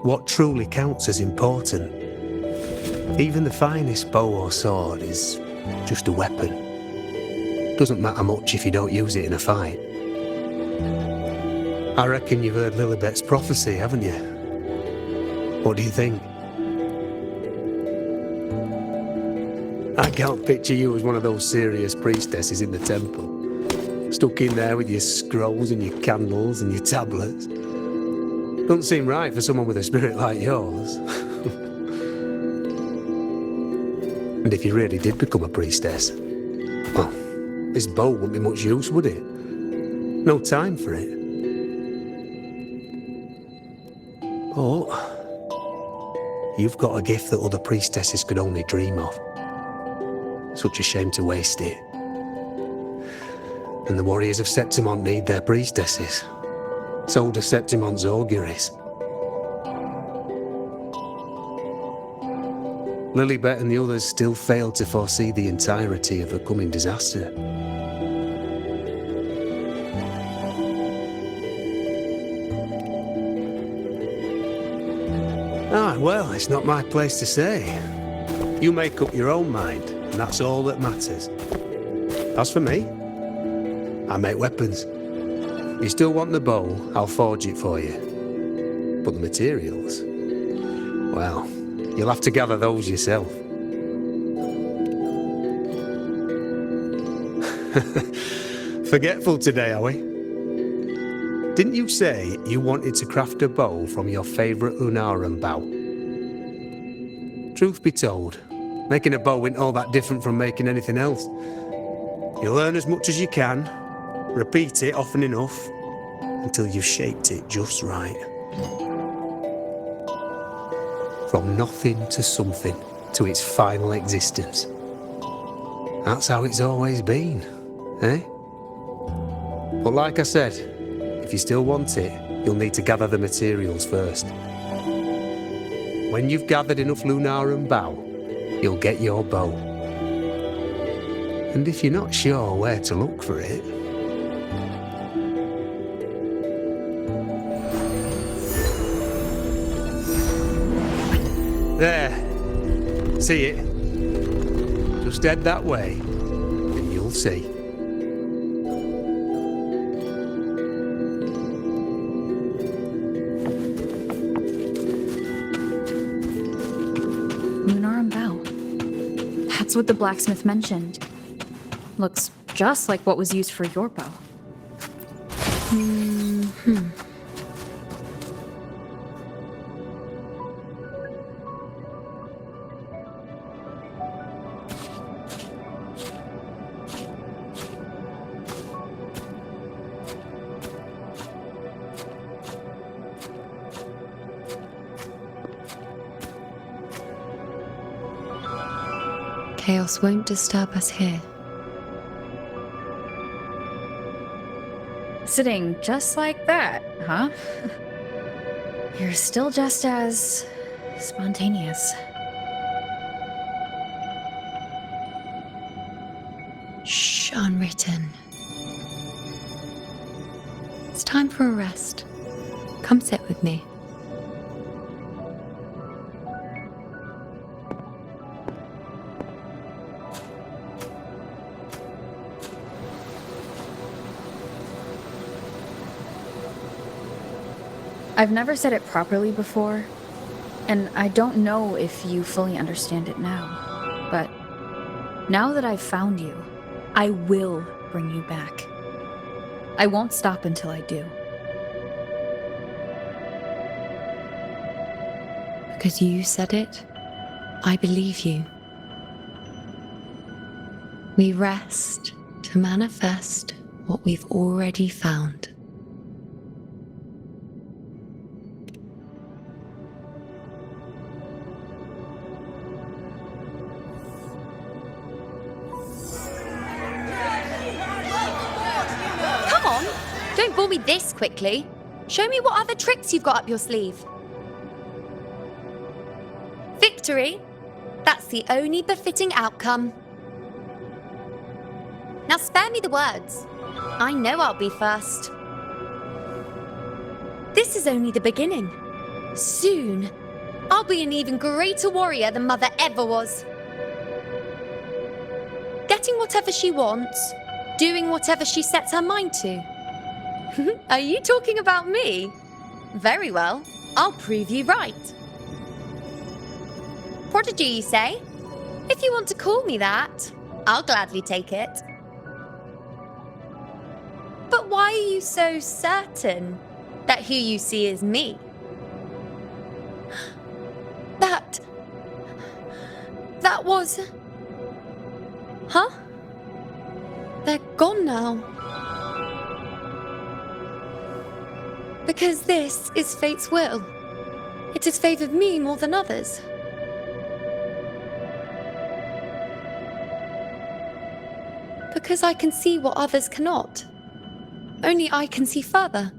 What truly counts as important? Even the finest bow or sword is just a weapon. Doesn't matter much if you don't use it in a fight. I reckon you've heard Lilibet's prophecy, haven't you? What do you think? I can't picture you as one of those serious priestesses in the temple, stuck in there with your scrolls and your candles and your tablets. Doesn't seem right for someone with a spirit like yours. And if you really did become a priestess, well, this bow wouldn't be much use, would it? No time for it. But you've got a gift that other priestesses could only dream of. Such a shame to waste it. And the warriors of Septimont need their priestesses. So do Septimont's auguries. Lilibet and the others still failed to foresee the entirety of the coming disaster. Ah, well, it's not my place to say. You make up your own mind, and that's all that matters. As for me, I make weapons. You still want the bow, I'll forge it for you. But the materials, well, you'll have to gather those yourself. Forgetful today, are we? Didn't you say you wanted to craft a bow from your favourite Lunarum bow? Truth be told, making a bow isn't all that different from making anything else. You learn as much as you can, repeat it often enough, until you've shaped it just right. From nothing to something, to its final existence. That's how it's always been, eh? But like I said, if you still want it, you'll need to gather the materials first. When you've gathered enough Lunarum bow, you'll get your bow. And if you're not sure where to look for it, there. See it? Just head that way, and you'll see. That's what the blacksmith mentioned. Looks just like what was used for your bow. Chaos won't disturb us here. Sitting just like that, huh? You're still just as spontaneous. Shh, unwritten. It's time for a rest. Come sit with me. I've never said it properly before, and I don't know if you fully understand it now, but now that I've found you, I will bring you back. I won't stop until I do. Because you said it, I believe you. We rest to manifest what we've already found. Don't bore me this quickly. Show me what other tricks you've got up your sleeve. Victory? That's the only befitting outcome. Now spare me the words. I know I'll be first. This is only the beginning. Soon, I'll be an even greater warrior than Mother ever was. Getting whatever she wants, doing whatever she sets her mind to. Are you talking about me? Very well, I'll prove you right. Prodigy, you say? If you want to call me that, I'll gladly take it. But why are you so certain that who you see is me? That was... Huh? They're gone now. Because this is fate's will. It has favored me more than others. Because I can see what others cannot. Only I can see further.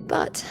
But...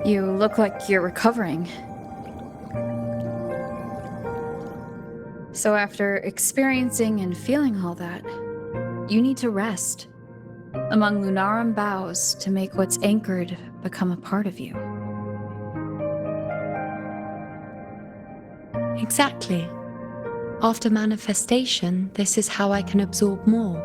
You look like you're recovering. So after experiencing and feeling all that, you need to rest among Lunarum boughs to make what's anchored become a part of you. Exactly. After manifestation, this is how I can absorb more.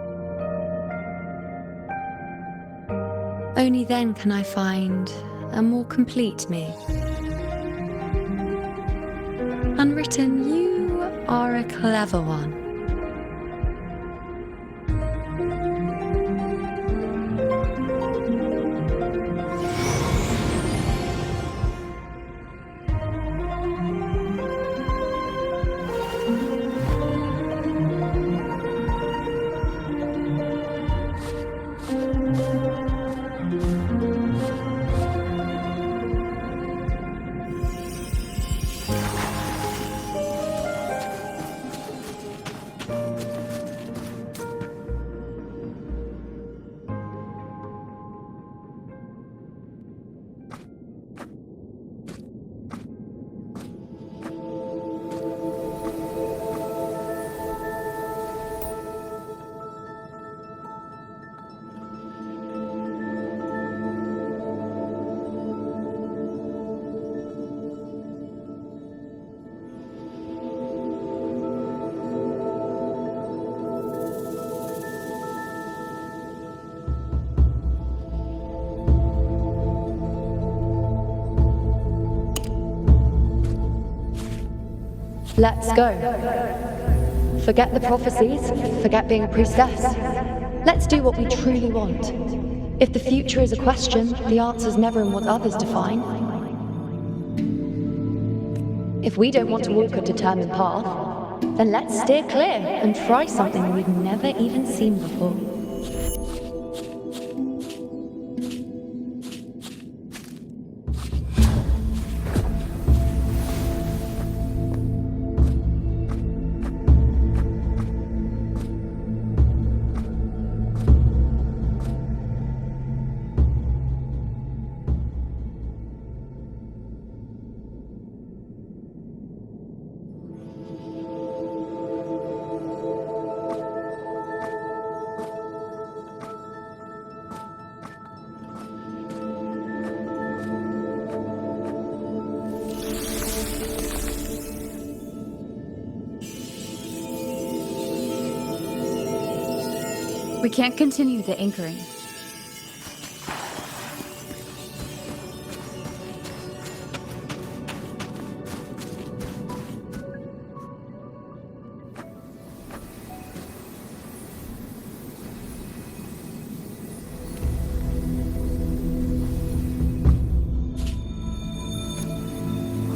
Only then can I find a more complete me. Unwritten, you are a clever one. Let's go. Forget the prophecies, forget being a priestess. Let's do what we truly want. If the future is a question, the answer's never in what others define. If we don't want to walk a determined path, then let's steer clear and try something we've never even seen before. We can't continue the anchoring.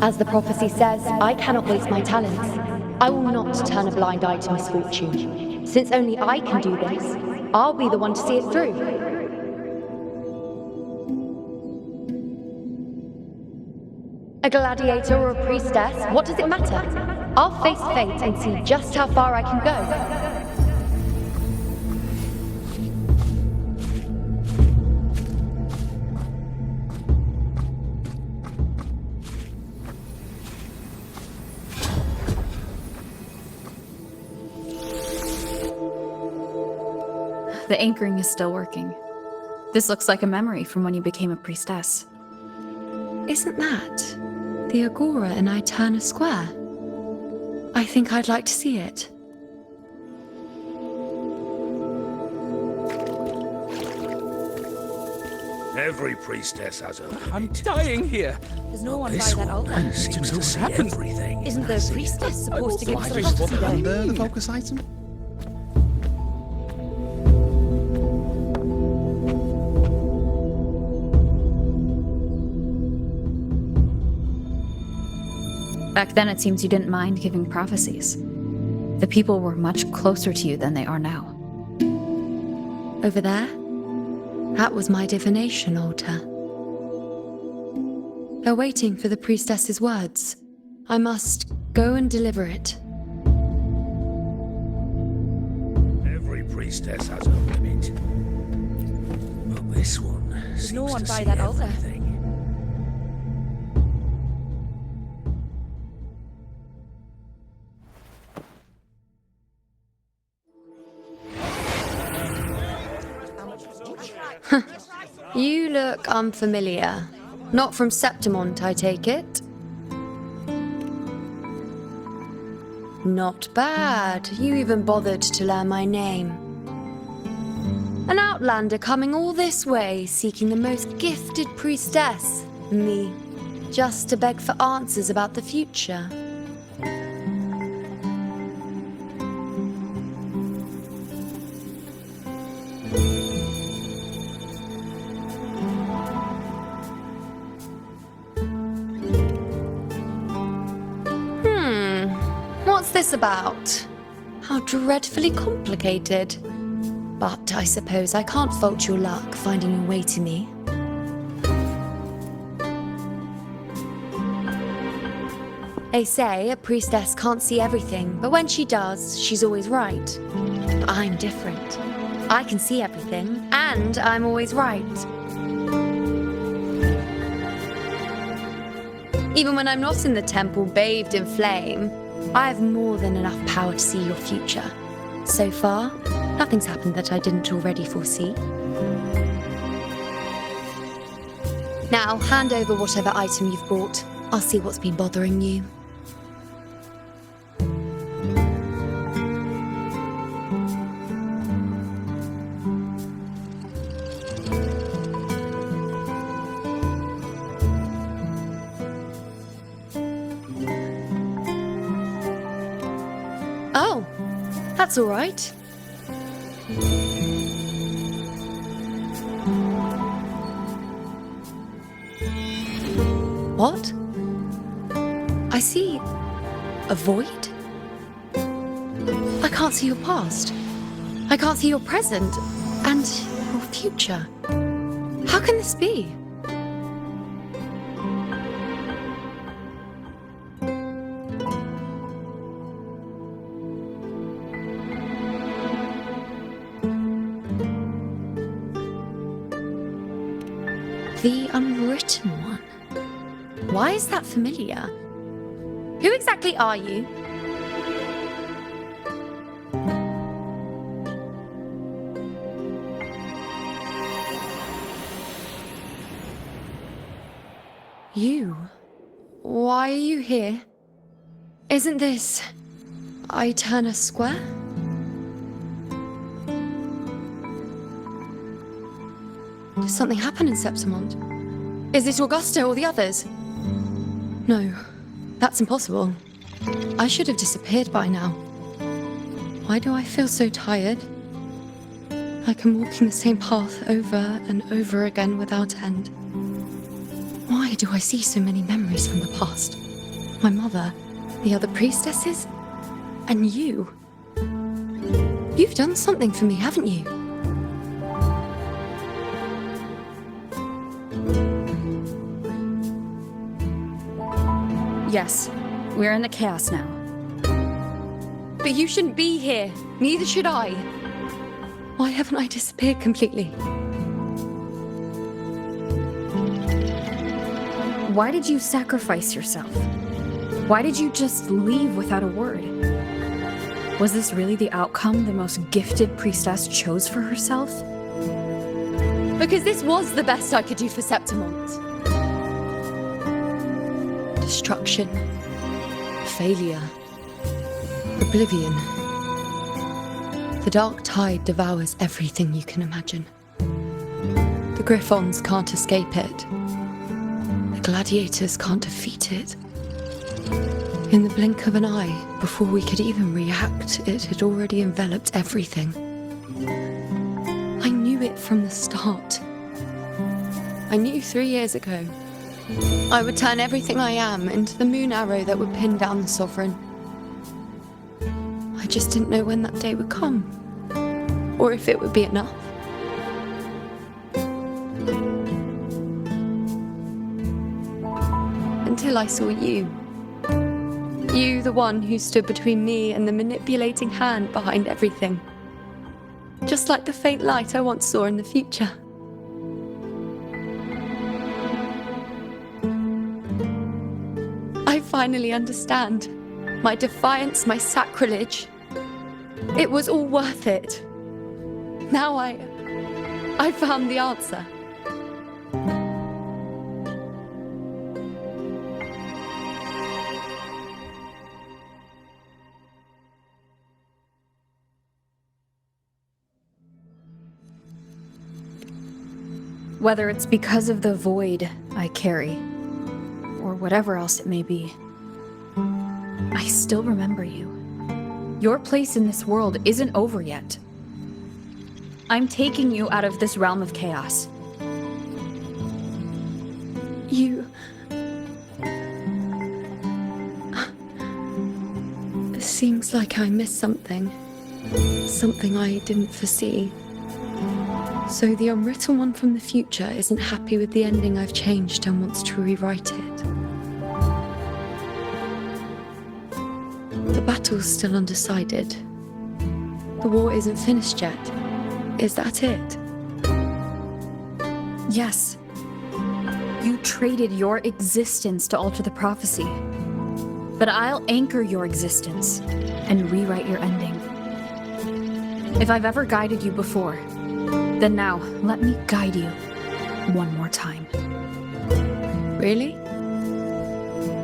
As the prophecy says, I cannot waste my talents. I will not turn a blind eye to misfortune. Since only I can do this, I'll be the one to see it through. A gladiator or a priestess, what does it matter? I'll face fate and see just how far I can go. The anchoring is still working. This looks like a memory from when you became a priestess. Isn't that the Agora in Eterna Square? I think I'd like to see it. Every priestess has a limit. I'm dying here. There's no one by This that one altar. seems to see happens. everything. Isn't the priestess supposed to give us a just prophecy then? under the focus item? Back then, it seems you didn't mind giving prophecies. The people were much closer to you than they are now. Over there? That was my divination altar. They're waiting for the priestess's words. I must go and deliver it. Every priestess has a limit. But this one seems no one to by see that altar. everything. You look unfamiliar. Not from Septimont, I take it. Not bad. You even bothered to learn my name. An outlander coming all this way, seeking the most gifted priestess, me, just to beg for answers about the future. What's this about? How dreadfully complicated. But I suppose I can't fault your luck finding your way to me. They say a priestess can't see everything, but when she does, she's always right. I'm different. I can see everything, and I'm always right. Even when I'm not in the temple bathed in flame, I have more than enough power to see your future. So far, nothing's happened that I didn't already foresee. Now, hand over whatever item you've brought. I'll see what's been bothering you. That's all right. What? I see a void? I can't see your past. I can't see your present and your future. How can this be? The unwritten one. Why is that familiar? Who exactly are you? You? Why are you here? Isn't this Eterna Square? Did something happen in Septimont? Is it Augusta or the others? No, that's impossible. I should have disappeared by now. Why do I feel so tired? Like I'm walking the same path over and over again without end. Why do I see so many memories from the past? My mother, the other priestesses, and you. You've done something for me, haven't you? Yes, we're in the chaos now. But you shouldn't be here. Neither should I. Why haven't I disappeared completely? Why did you sacrifice yourself? Why did you just leave without a word? Was this really the outcome the most gifted priestess chose for herself? Because this was the best I could do for Septimont. Destruction, failure, oblivion. The dark tide devours everything you can imagine. The Griffons can't escape it. The gladiators can't defeat it. In the blink of an eye, before we could even react, it had already enveloped everything. I knew it from the start. I knew 3 years ago I would turn everything I am into the moon arrow that would pin down the Sovereign. I just didn't know when that day would come, or if it would be enough. Until I saw you. You, the one who stood between me and the manipulating hand behind everything. Just like the faint light I once saw in the future. I finally understand. My defiance, my sacrilege. It was all worth it. Now I found the answer. Whether it's because of the void I carry, or whatever else it may be, I still remember you. Your place in this world isn't over yet. I'm taking you out of this realm of chaos. You... It seems like I missed something. Something I didn't foresee. So the unwritten one from the future isn't happy with the ending I've changed and wants to rewrite it. The battle's still undecided. The war isn't finished yet. Is that it? Yes. You traded your existence to alter the prophecy. But I'll anchor your existence and rewrite your ending. If I've ever guided you before, then now let me guide you one more time. Really?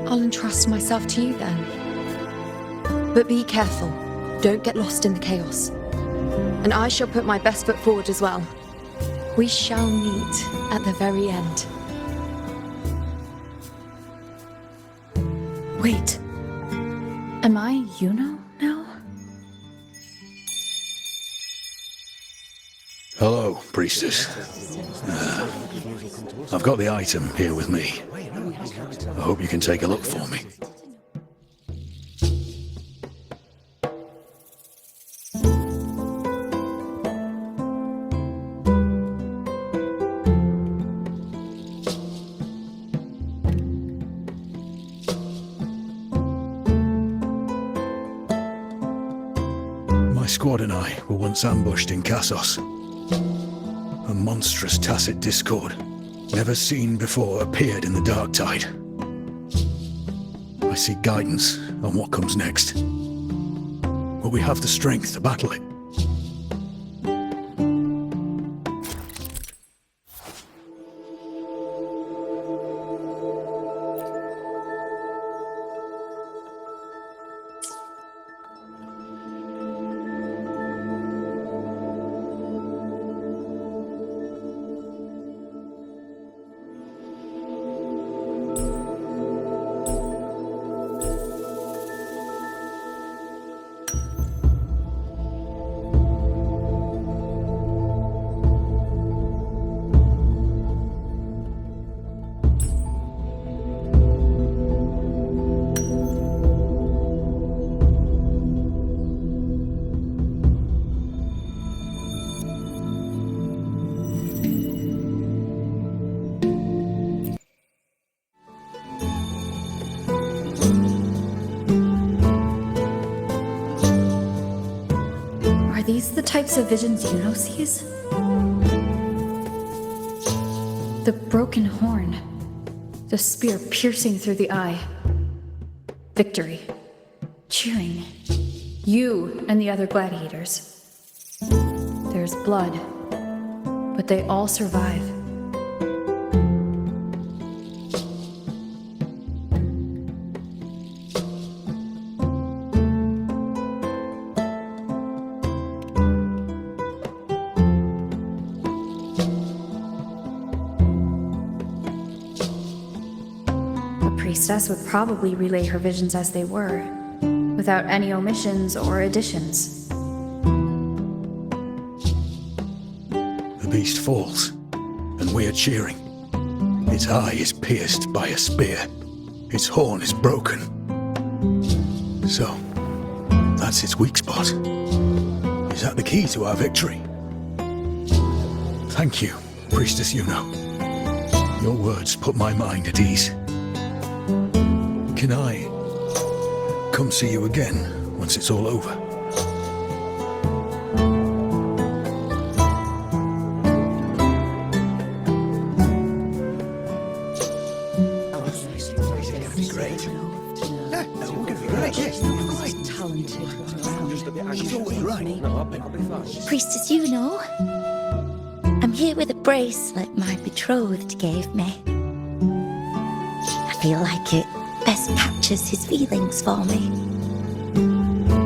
I'll entrust myself to you then. But be careful. Don't get lost in the chaos. And I shall put my best foot forward as well. We shall meet at the very end. Wait. Am I Yuno now? priestess. I've got the item here with me. I hope you can take a look for me. My squad and I were once ambushed in Kassos. A monstrous tacit discord, never seen before, appeared in the dark tide. I seek guidance on what comes next. Will we have the strength to battle it? Are these the types of visions Yuno sees? The broken horn, the spear piercing through the eye. Victory, cheering, you and the other gladiators. There's blood, but they all survive. Priestess would probably relay her visions as they were, without any omissions or additions. The beast falls, and we are cheering. Its eye is pierced by a spear. Its horn is broken. So, that's its weak spot. Is that the key to our victory? Thank you, Priestess Yuno. Your words put my mind at ease. Can I come see you again once it's all over? Priestess Yuno, I'm here with a bracelet my betrothed gave me. I feel like it best captures his feelings for me.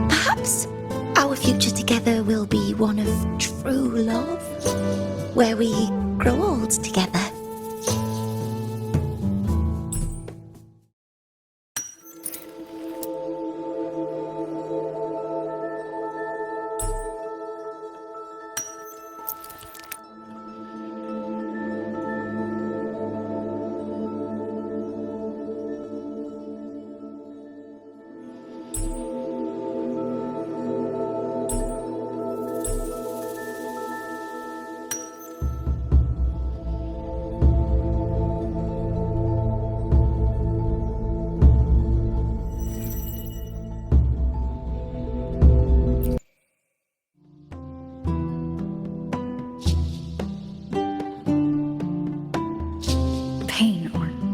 Perhaps our future together will be one of true love, where we grow old together.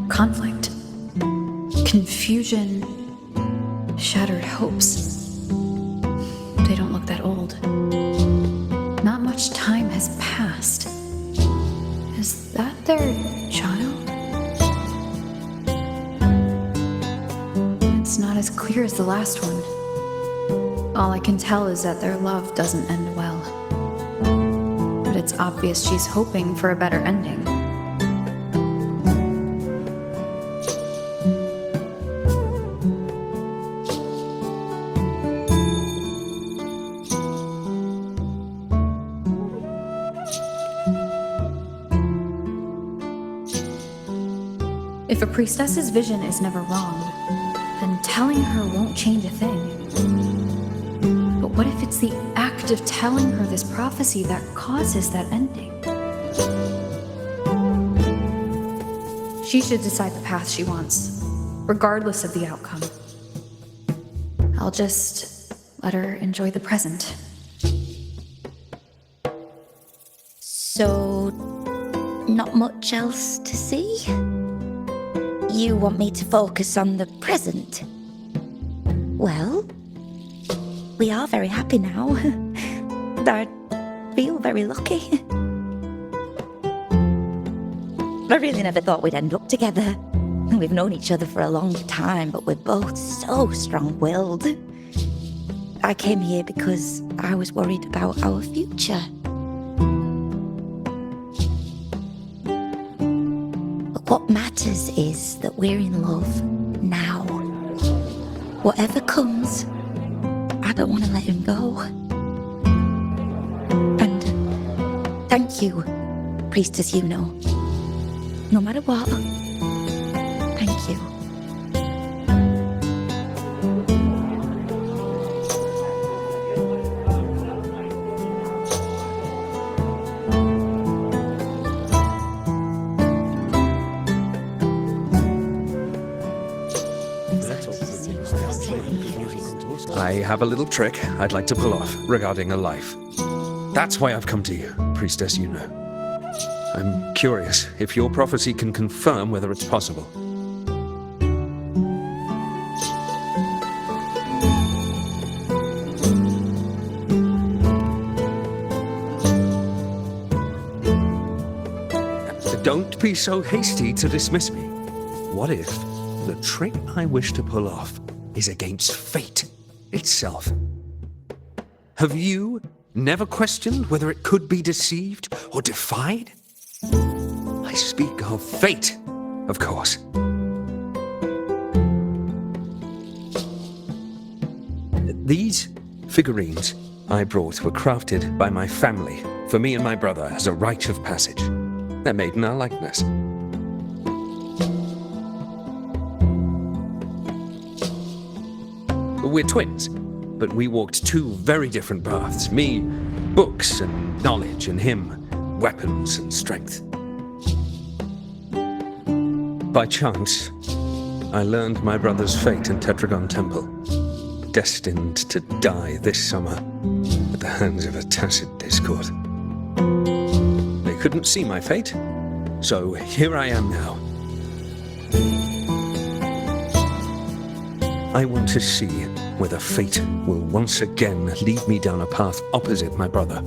Conflict, confusion, shattered hopes. They don't look that old. Not much time has passed. Is that their child? It's not as clear as the last one. All I can tell is that their love doesn't end well. But it's obvious she's hoping for a better ending. If a priestess's vision is never wrong, then telling her won't change a thing. But what if it's the act of telling her this prophecy that causes that ending? She should decide the path she wants, regardless of the outcome. I'll just let her enjoy the present. So, not much else to see? You want me to focus on the present? Well, we are very happy now. I feel very lucky. I really never thought we'd end up together. We've known each other for a long time, but we're both so strong-willed. I came here because I was worried about our future. But what matters is that we're in love now. Whatever comes, I don't want to let him go. And thank you, Priestess Yuno. No matter what, thank you. I have a little trick I'd like to pull off regarding a life. That's why I've come to you, Priestess Yuno. I'm curious if your prophecy can confirm whether it's possible. Don't be so hasty to dismiss me. What if the trick I wish to pull off is against fate itself? Have you never questioned whether it could be deceived or defied? I speak of fate, of course. These figurines I brought were crafted by my family for me and my brother as a rite of passage. They're made in our likeness. We're twins, but we walked two very different paths. Me, books and knowledge, and him, weapons and strength. By chance, I learned my brother's fate in Tetragon Temple, destined to die this summer at the hands of a tacit discord. They couldn't see my fate, so here I am now. I want to see whether fate will once again lead me down a path opposite my brother.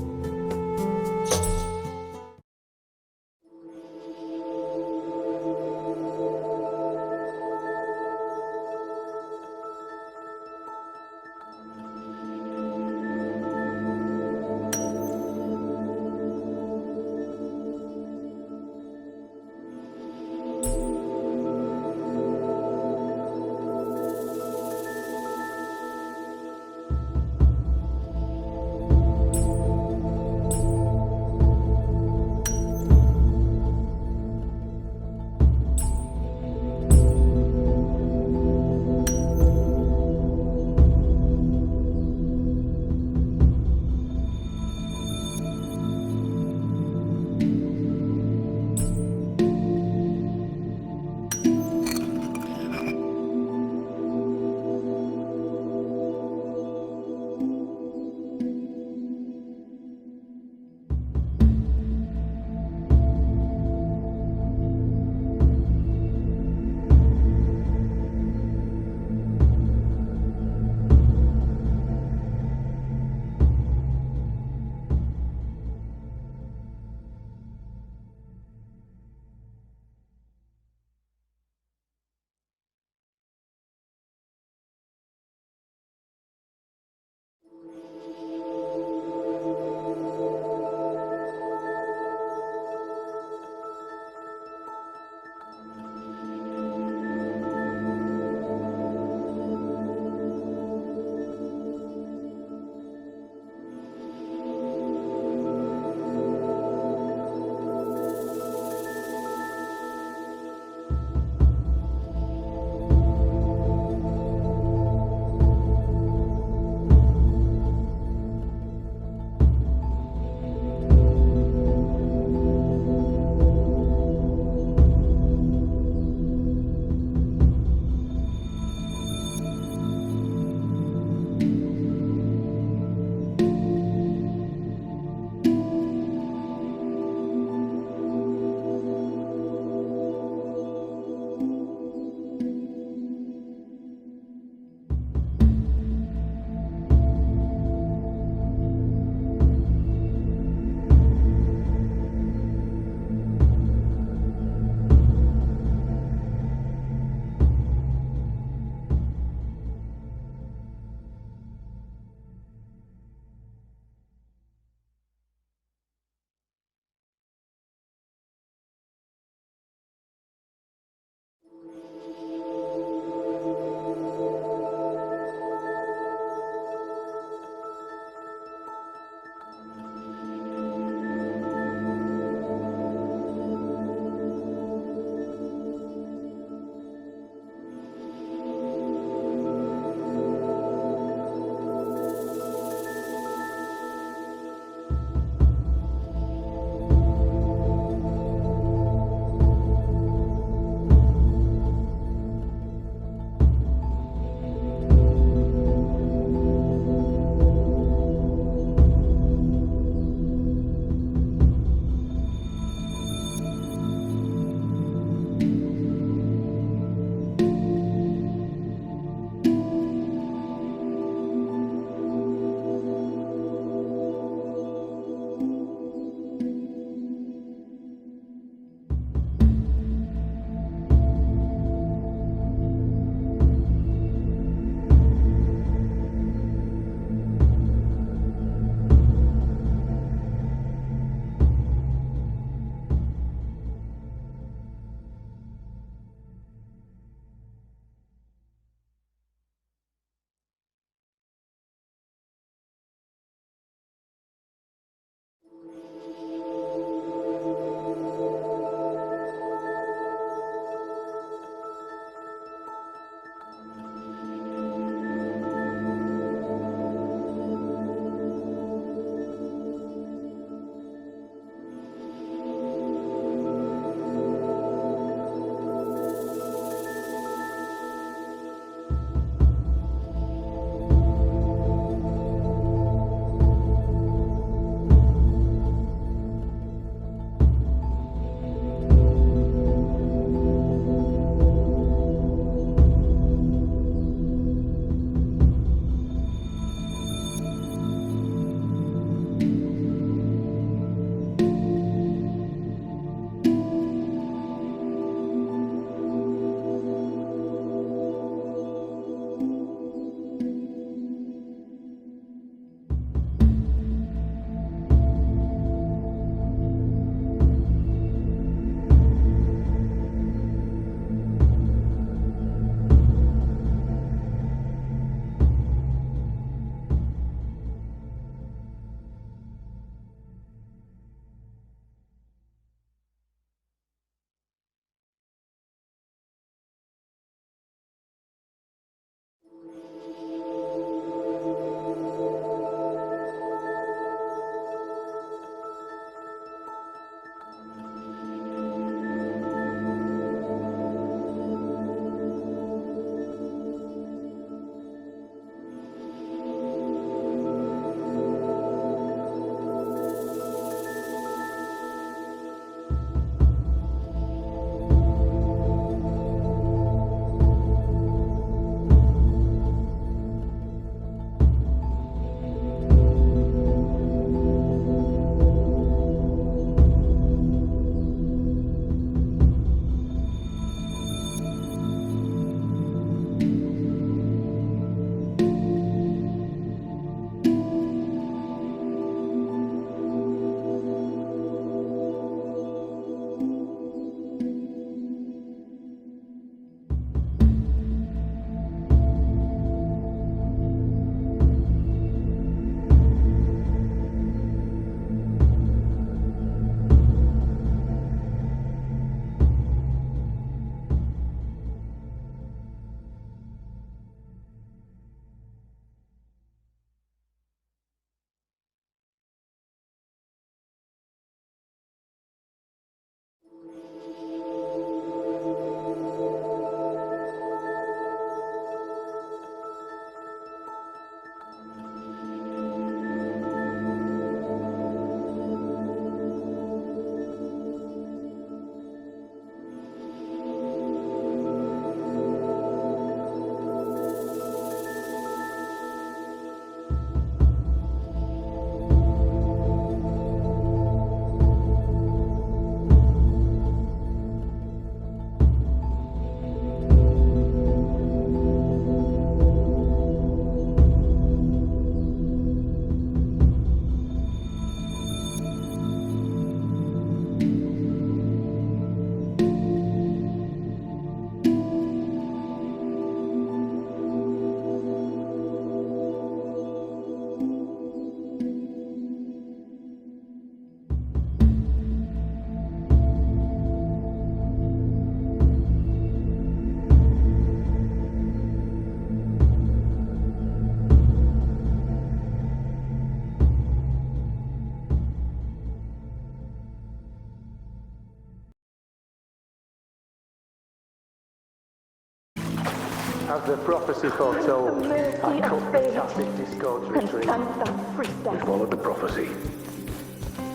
As the prophecy foretold, I cut the tacit discords retreat. We followed the prophecy,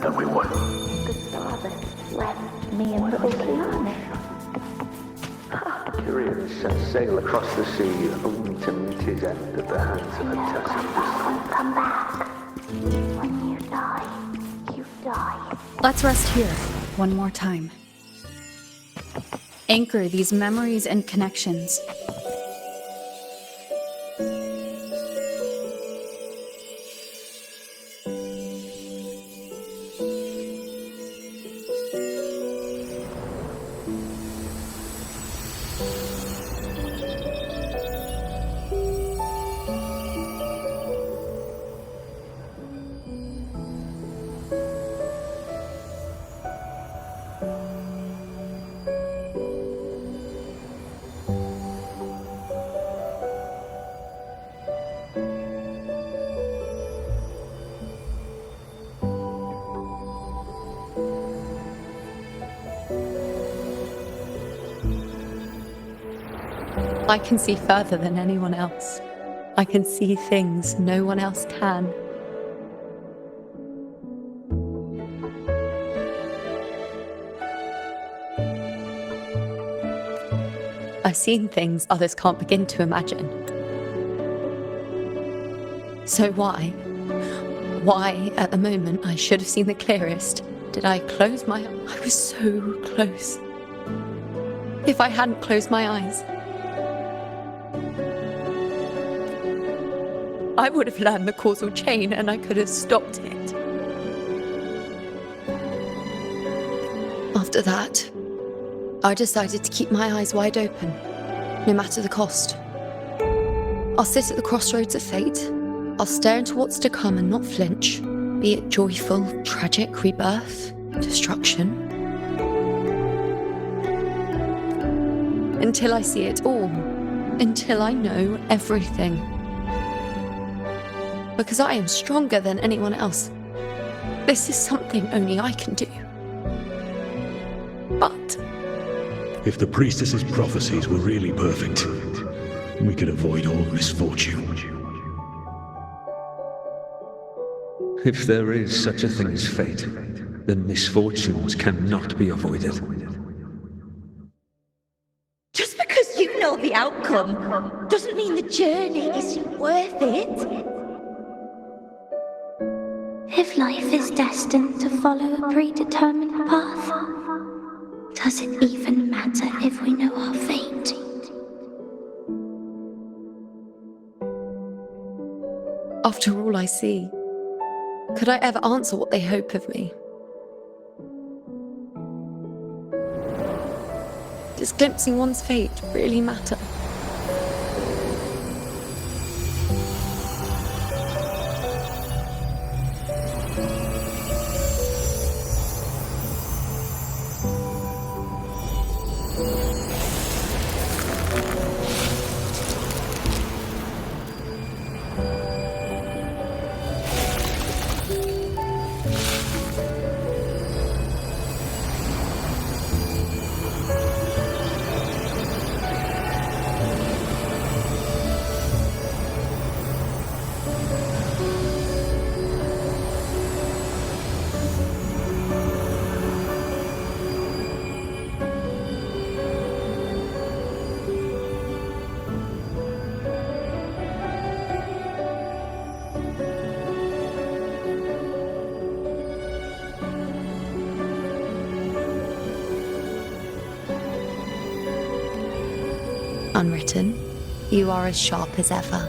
and we won. The stars left me and little Kiana. Kirian set sail across the sea, only to meet his end at the hands of a tacit. Come back. When you die, you die. Let's rest here one more time. Anchor these memories and connections. I can see further than anyone else. I can see things no one else can. I've seen things others can't begin to imagine. So why, at the moment I should have seen the clearest, did I close my eyes? I was so close. If I hadn't closed my eyes, I would have learned the causal chain and I could have stopped it. After that, I decided to keep my eyes wide open, no matter the cost. I'll sit at the crossroads of fate. I'll stare into what's to come and not flinch, be it joyful, tragic, rebirth, destruction. Until I see it all, until I know everything. Because I am stronger than anyone else. This is something only I can do. But if the priestess's prophecies were really perfect, we could avoid all misfortune. If there is such a thing as fate, then misfortunes cannot be avoided. Just because you know the outcome doesn't mean the journey isn't worth it. If life is destined to follow a predetermined path, does it even matter if we know our fate? after all I see, could I ever answer what they hope of me? Does glimpsing one's fate really matter? Unwritten, you are as sharp as ever.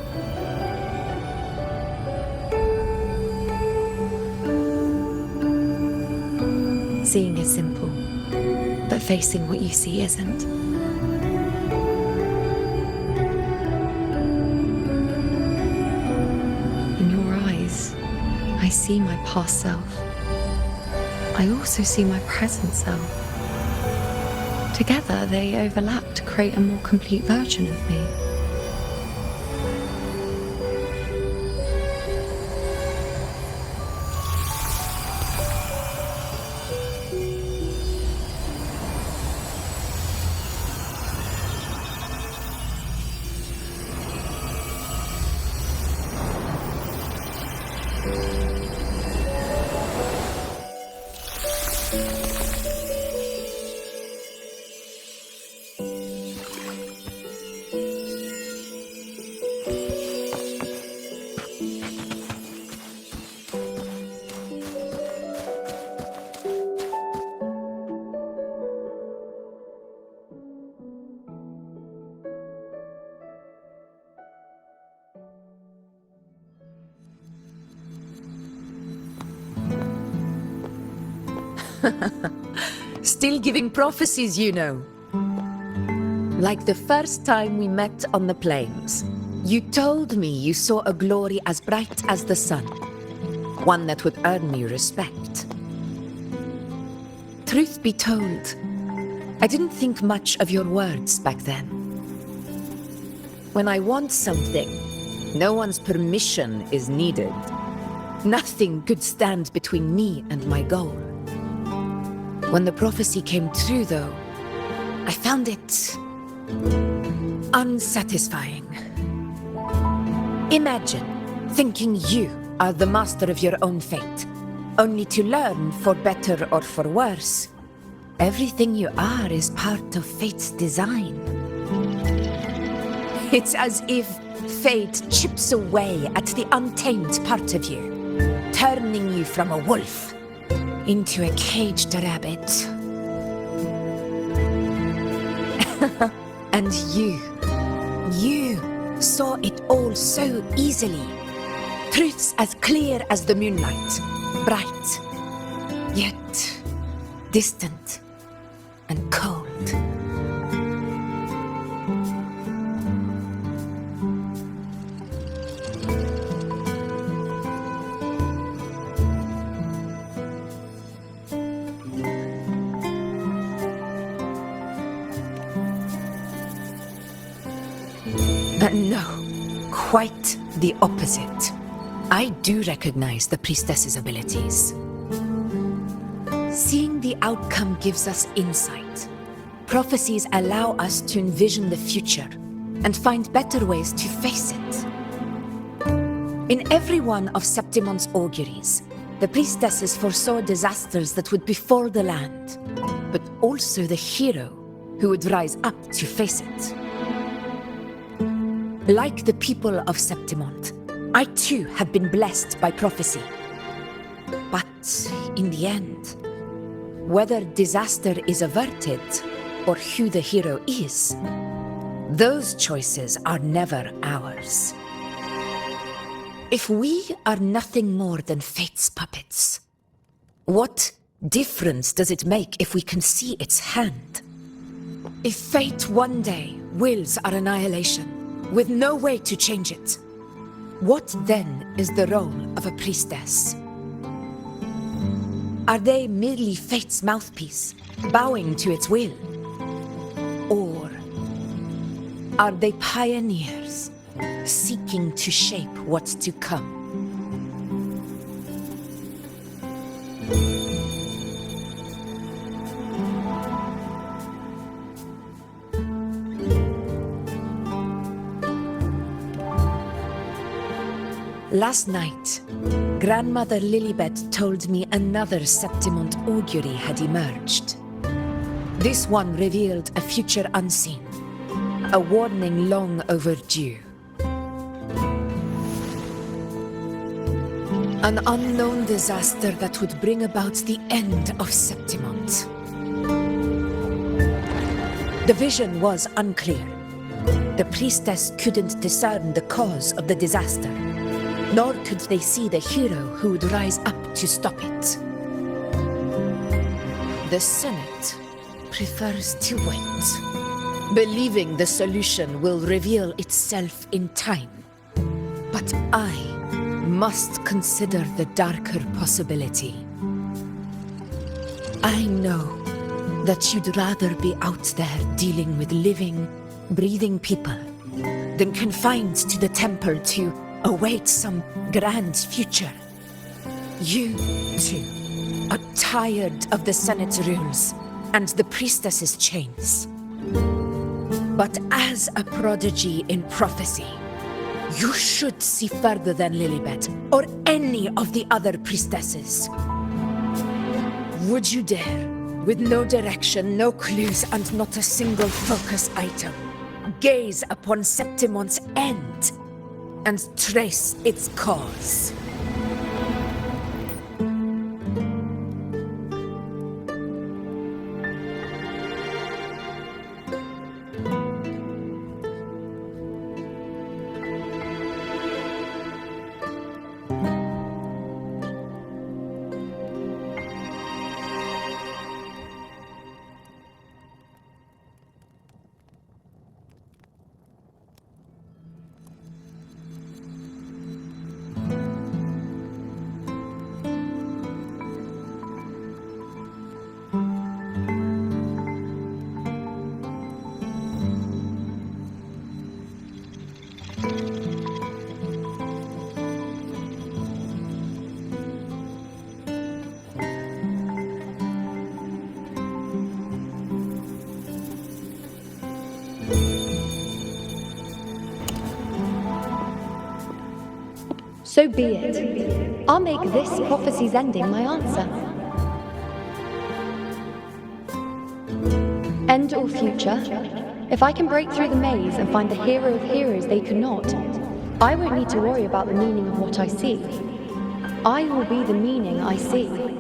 Seeing is simple, but facing what you see isn't. In your eyes, I see my past self. I also see my present self. Together, they overlap to create a more complete version of me. Still giving prophecies, you know. Like the first time we met on the plains. You told me you saw a glory as bright as the sun. One that would earn me respect. Truth be told, I didn't think much of your words back then. When I want something, no one's permission is needed. Nothing could stand between me and my goal. When the prophecy came true, though, I found it unsatisfying. Imagine thinking you are the master of your own fate, only to learn, for better or for worse, everything you are is part of fate's design. It's as if fate chips away at the untamed part of you, turning you from a wolf into a caged rabbit. And you saw it all so easily. Truths as clear as the moonlight, bright, yet distant and cold. No, quite the opposite. I do recognize the priestess's abilities. Seeing the outcome gives us insight. Prophecies allow us to envision the future and find better ways to face it. In every one of Septimon's auguries, the priestesses foresaw disasters that would befall the land, but also the hero who would rise up to face it. Like the people of Septimont, I too have been blessed by prophecy. But in the end, whether disaster is averted or who the hero is, those choices are never ours. If we are nothing more than fate's puppets, what difference does it make if we can see its hand? If fate one day wills our annihilation, with no way to change it, what then is the role of a priestess? Are they merely fate's mouthpiece, bowing to its will? Or are they pioneers, seeking to shape what's to come? Last night, Grandmother Lilibet told me another Septimont augury had emerged. This one revealed a future unseen, a warning long overdue. An unknown disaster that would bring about the end of Septimont. The vision was unclear. The priestess couldn't discern the cause of the disaster, nor could they see the hero who would rise up to stop it. The Senate prefers to wait, believing the solution will reveal itself in time. But I must consider the darker possibility. I know that you'd rather be out there dealing with living, breathing people than confined to the temple to await some grand future. You, too, are tired of the Senate's rules and the priestess's chains. But as a prodigy in prophecy, you should see further than Lilibet or any of the other priestesses. Would you dare, with no direction, no clues, and not a single focus item, gaze upon Septimon's end and trace its cause? So be it. I'll make this prophecy's ending my answer. End or future, if I can break through the maze and find the hero of heroes they could not, I won't need to worry about the meaning of what I see. I will be the meaning I see.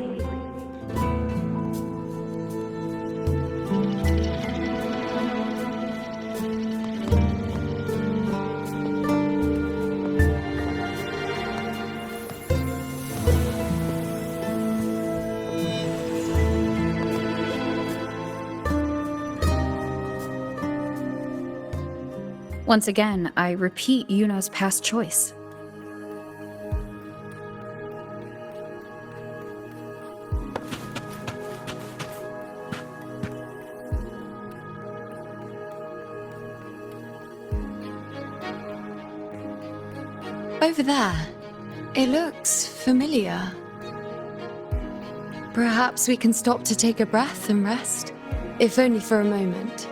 Once again, I repeat Yuno's past choice. Over there, it looks familiar. Perhaps we can stop to take a breath and rest, if only for a moment.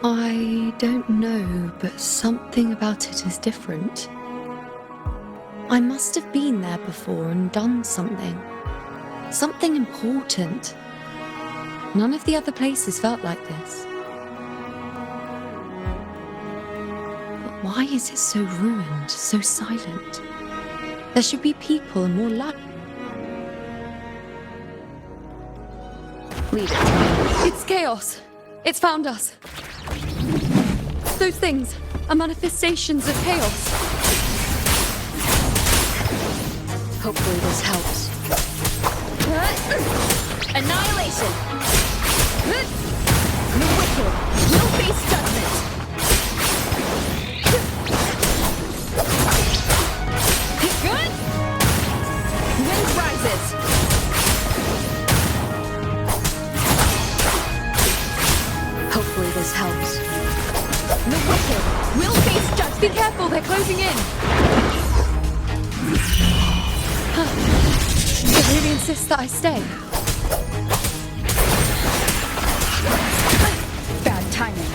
I don't know, but something about it is different. I must have been there before and done something. Something important. None of the other places felt like this. But why is it so ruined, so silent? There should be people and more light. Leave it. It's chaos. It's found us. Those things are manifestations of chaos. Hopefully this helps. Annihilation! The wicked will face judgment! Good! Wind rises! Hopefully this helps. The wicked will face judgment! Be careful, they're closing in! They really insist that I stay. Bad timing.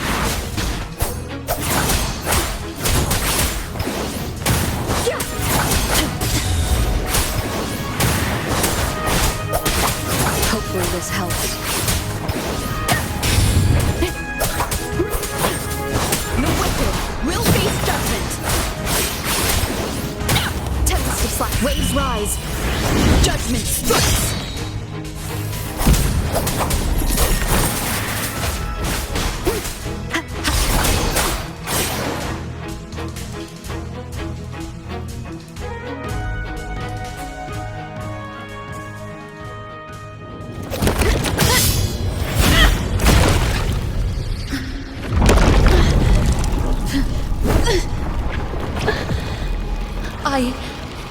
Hopefully this helps. The wicked will face judgment! Tempest of slack, waves rise! Judgment strikes!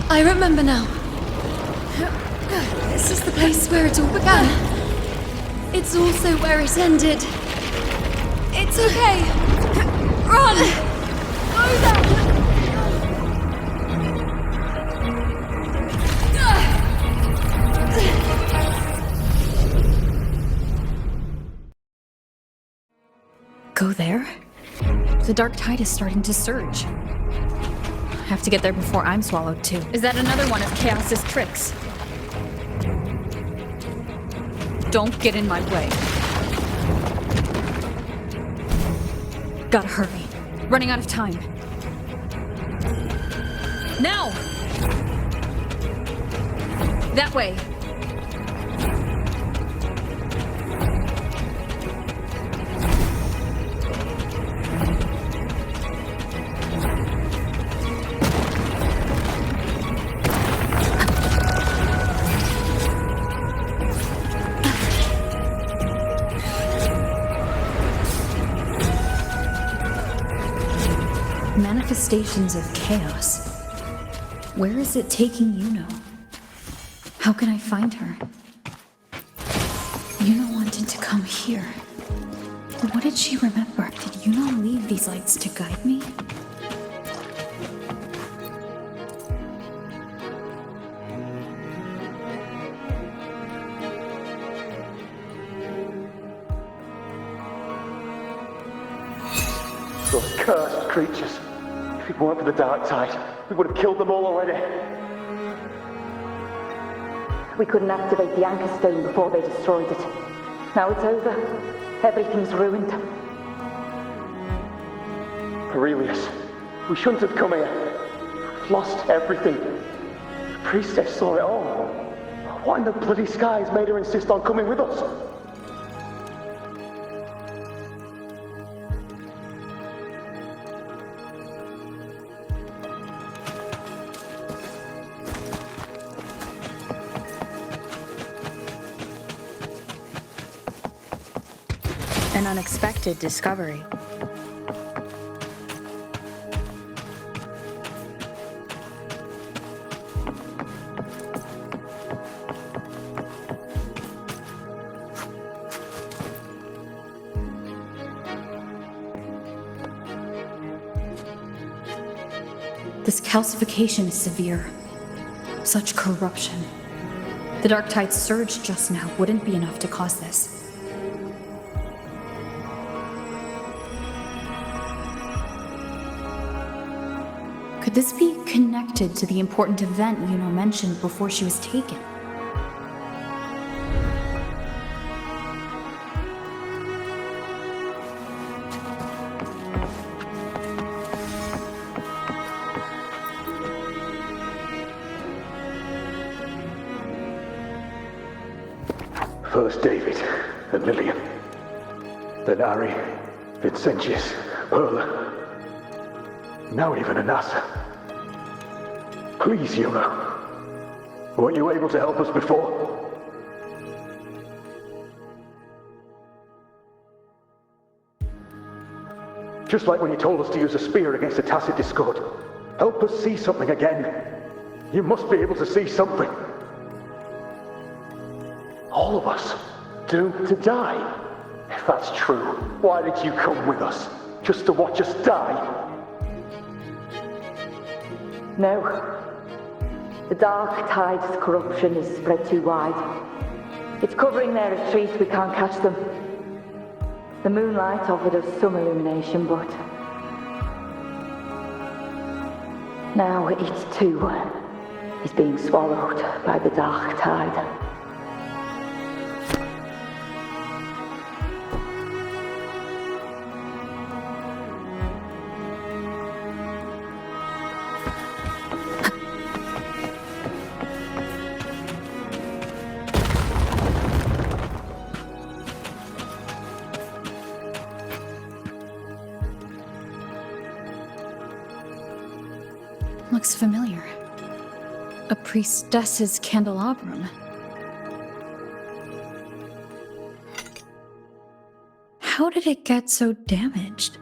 I remember now. This is the place where it all began. It's also where it ended. It's okay. Run! Go there! Go there? The dark tide is starting to surge. I have to get there before I'm swallowed too. Is that another one of Chaos's tricks? Don't get in my way. Gotta hurry. Running out of time. Now! That way. Manifestations of chaos. Where is it taking Yuno? How can I find her? Yuno wanted to come here. What did she remember? Did Yuno leave these lights to guide me? Those cursed creatures. If it weren't for the dark tide, we would have killed them all already. We couldn't activate the anchor stone before they destroyed it. Now it's over. Everything's ruined. Aurelius, we shouldn't have come here. We've lost everything. The priestess saw it all. What in the bloody skies made her insist on coming with us? An unexpected discovery. This calcification is severe. Such corruption. The dark tide surge just now wouldn't be enough to cause this. Could this be connected to the important event Yuno mentioned before she was taken? First David, then Lillian, then Ari, Vincentius, Perla, now even Anassa. Please, Yuno, weren't you able to help us before? Just like when you told us to use a spear against a tacit discord. Help us see something again. You must be able to see something. All of us, doomed to die. If that's true, why did you come with us? Just to watch us die? No. The dark tide's corruption is spread too wide. It's covering their retreat, we can't catch them. The moonlight offered us some illumination, but now it too is being swallowed by the dark tide. Looks familiar. A priestess's candelabrum. How did it get so damaged?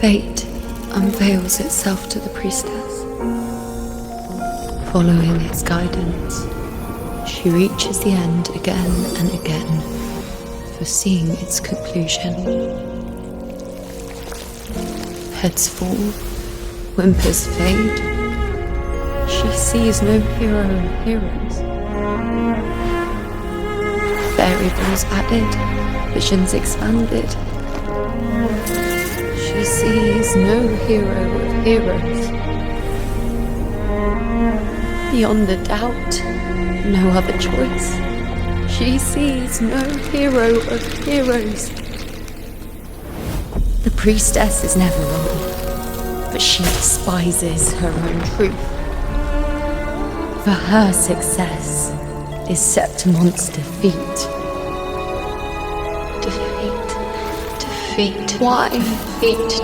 Fate unveils itself to the priestess. Following its guidance, she reaches the end again and again, foreseeing its conclusion. Heads fall, whimpers fade. She sees no hero or heroes. Variables added, visions expanded. She sees no hero of heroes. Beyond a doubt, no other choice. She sees no hero of heroes. The priestess is never wrong, but she despises her own truth. For her success is Septimon's defeat. Defeat. Why? Defeat.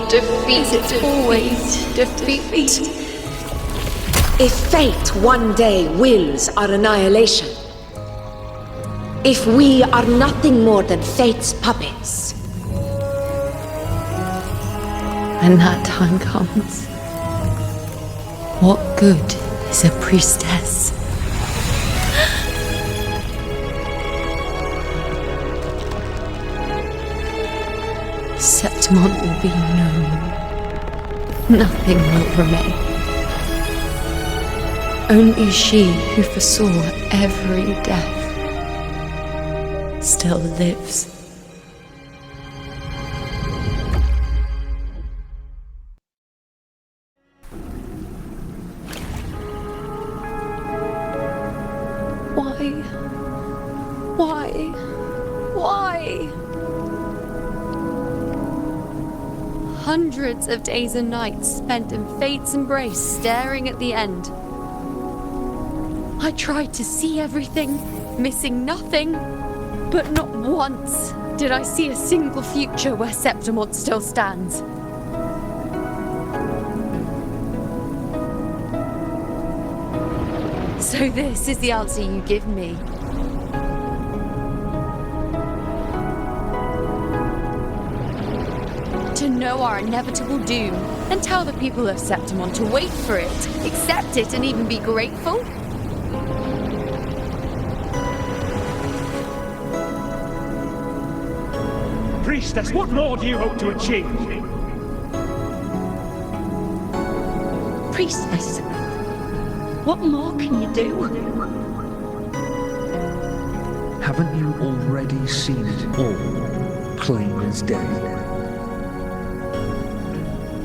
It's always defeat. If fate one day wills our annihilation, if we are nothing more than fate's puppets, when that time comes, what good is a priestess? Septimont will be known. Nothing will remain. Only she who foresaw every death still lives. Why? Hundreds of days and nights spent in fate's embrace, staring at the end. I tried to see everything, missing nothing, but not once did I see a single future where Septimont still stands. So this is the answer you give me. To know our inevitable doom and tell the people of Septimont to wait for it, accept it, and even be grateful? Priestess, what more do you hope to achieve? Priestess, what more can you do? Haven't you already seen it all, plain as day?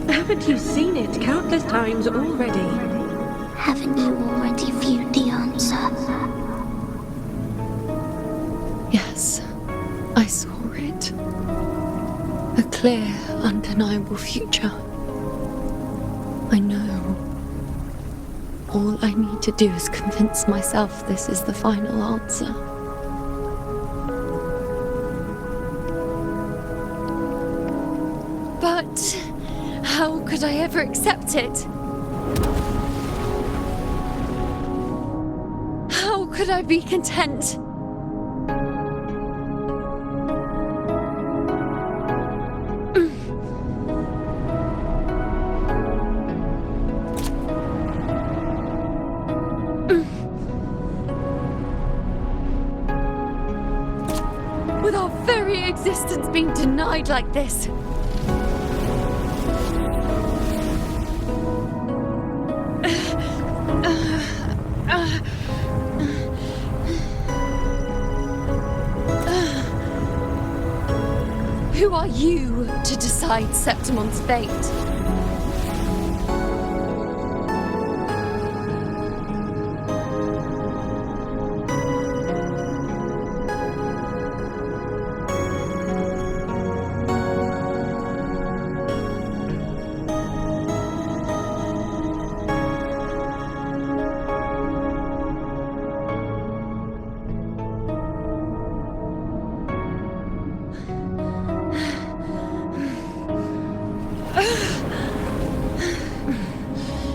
Haven't you seen it countless times already? Haven't you already viewed the answer? Yes, I saw it. A clear, undeniable future. I know. All I need to do is convince myself this is the final answer. But how could I ever accept it? How could I be content? With our very existence being denied like this. Who are you to decide Septimont's fate?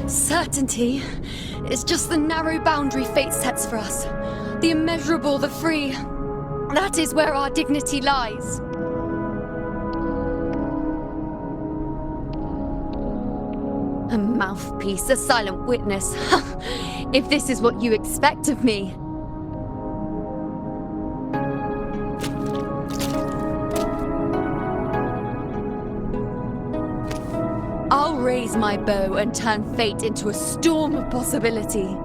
Certainty is just the narrow boundary fate sets for us. The immeasurable, the free. That is where our dignity lies. A mouthpiece, a silent witness. If this is what you expect of me. I'll raise my bow and turn fate into a storm of possibility.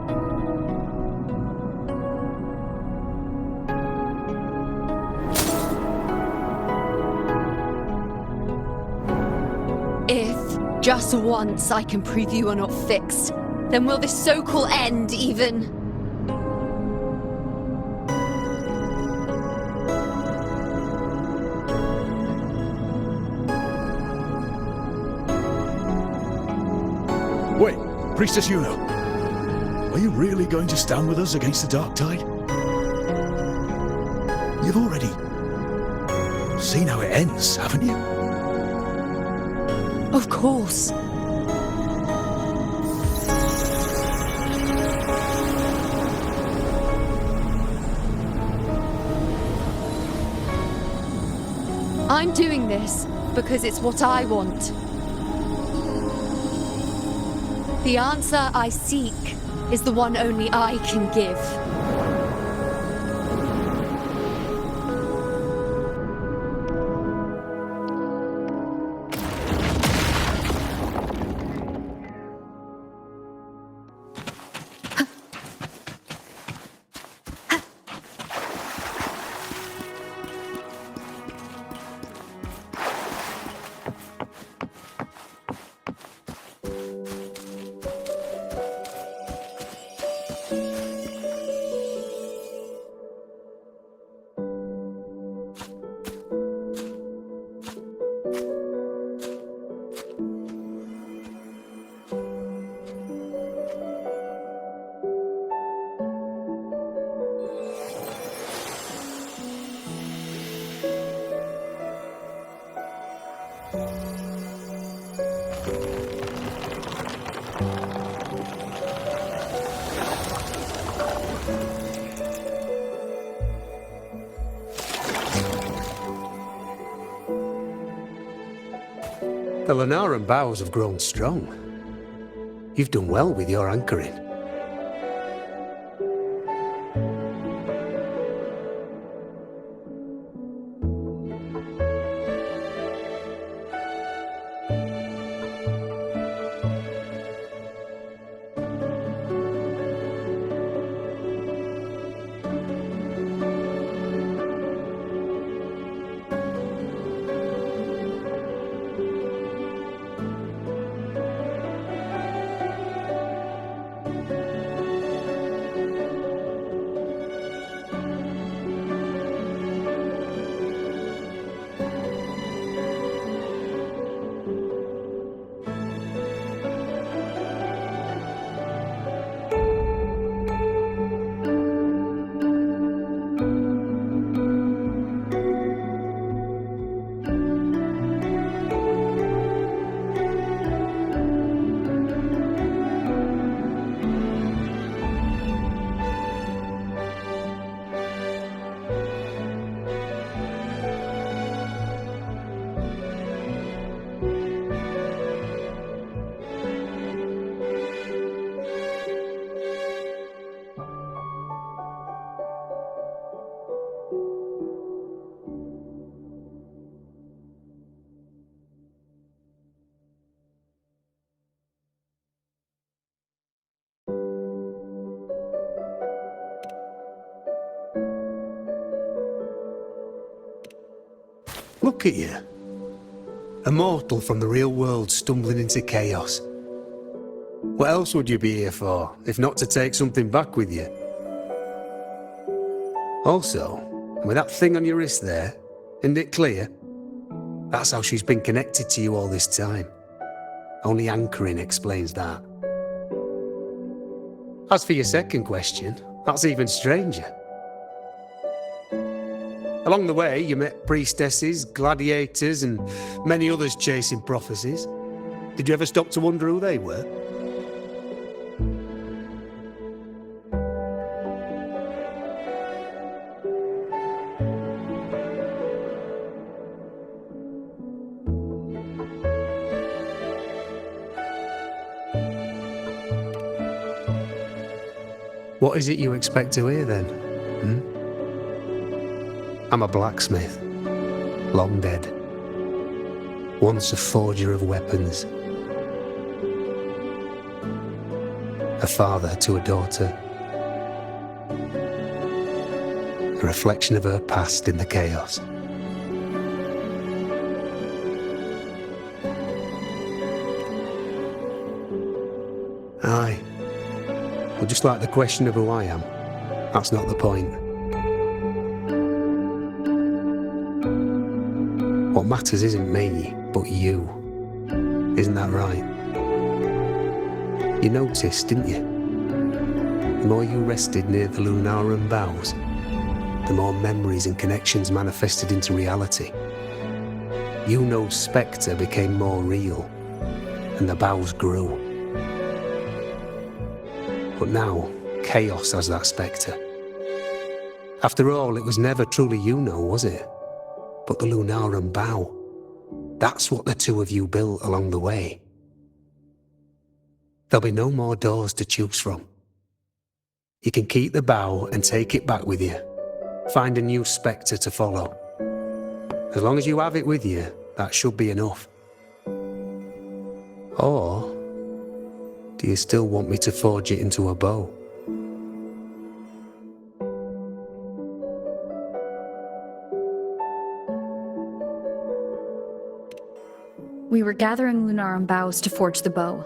If, just once, I can prove you are not fixed, then will this so-called end even... Wait, Priestess Yuno. Are you really going to stand with us against the Dark Tide? You've already seen how it ends, haven't you? Of course. I'm doing this because it's what I want. The answer I seek is the one only I can give. The Lunaran bows have grown strong. You've done well with your anchoring. Look at you. A mortal from the real world stumbling into chaos. What else would you be here for, if not to take something back with you? Also, with that thing on your wrist there, isn't it clear? That's how she's been connected to you all this time. Only anchoring explains that. As for your second question, that's even stranger. Along the way, you met priestesses, gladiators, and many others chasing prophecies. Did you ever stop to wonder who they were? What is it you expect to hear then? I'm a blacksmith, long dead. Once a forger of weapons. A father to a daughter. A reflection of her past in the chaos. Aye. Well, just like the question of who I am, that's not the point. What matters isn't me, but you. Isn't that right? You noticed, didn't you? The more you rested near the Lunaran bows, the more memories and connections manifested into reality. Yuno's spectre became more real, and the bows grew. But now, chaos has that spectre. After all, it was never truly Yuno, was it? But the Lunaran bow. That's what the two of you built along the way. There'll be no more doors to choose from. You can keep the bow and take it back with you. Find a new spectre to follow. As long as you have it with you, that should be enough. Or do you still want me to forge it into a bow? We were gathering Lunaran boughs to forge the bow.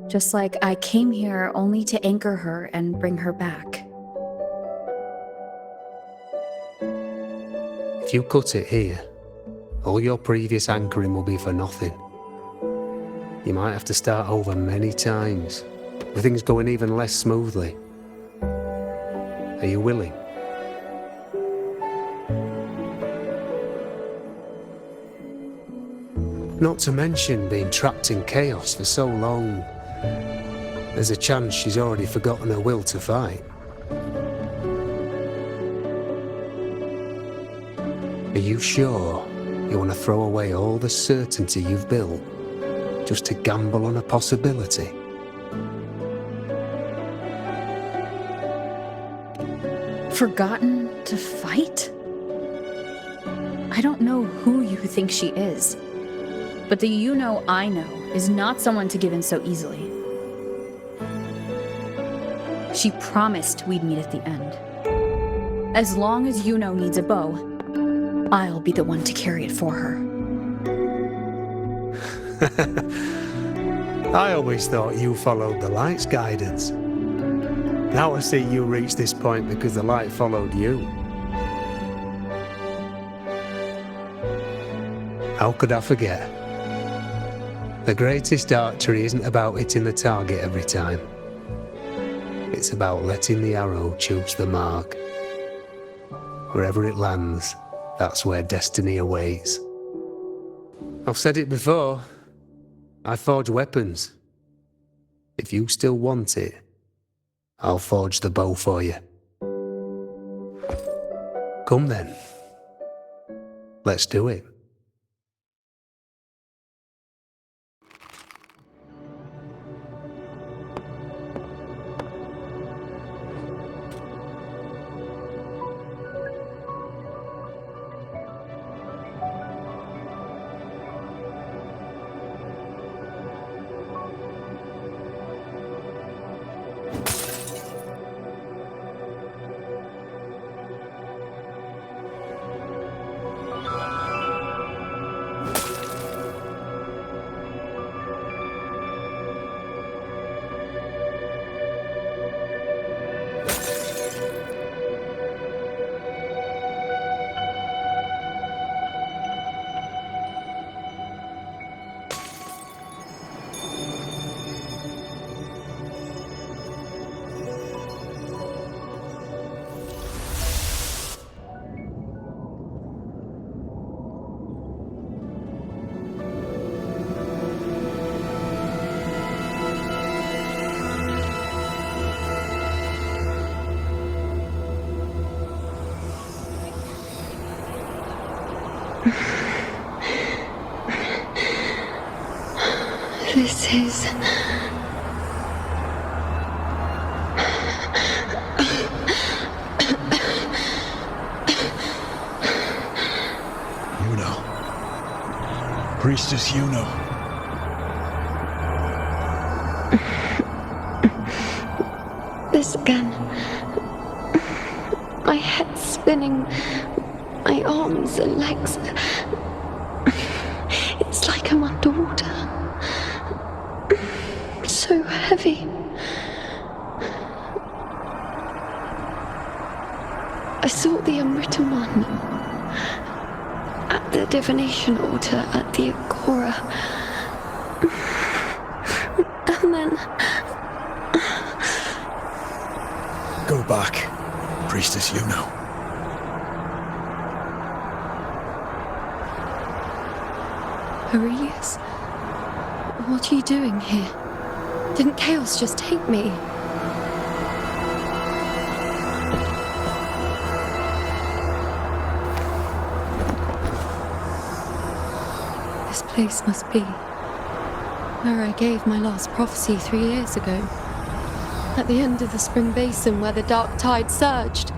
Just like I came here only to anchor her and bring her back. If you cut it here, all your previous anchoring will be for nothing. You might have to start over many times, with things going even less smoothly. Are you willing? Not to mention being trapped in chaos for so long. There's a chance she's already forgotten her will to fight. Are you sure You want to throw away all the certainty you've built just to gamble on a possibility? Forgotten to fight? I don't know who you think she is, but the you-know I know is not someone to give in so easily. She promised we'd meet at the end. As long as you-know needs a bow, I'll be the one to carry it for her. I always thought you followed the light's guidance. Now I see you reached this point because the light followed you. How could I forget? The greatest archery isn't about hitting the target every time. It's about letting the arrow choose the mark. Wherever it lands, that's where destiny awaits. I've said it before. I forge weapons. If you still want it, I'll forge the bow for you. Come then. Let's do it. This is... Yuno. Priestess Yuno. This again. My head spinning. My arms and legs. It's like I'm underwater. So heavy. I sought the unwritten one at the divination altar at the Agora. And then... Go back, Priestess Yuno. Aurelius? What are you doing here? Didn't Chaos just take me? This place must be where I gave my last prophecy 3 years ago. At the end of the spring basin where the dark tide surged.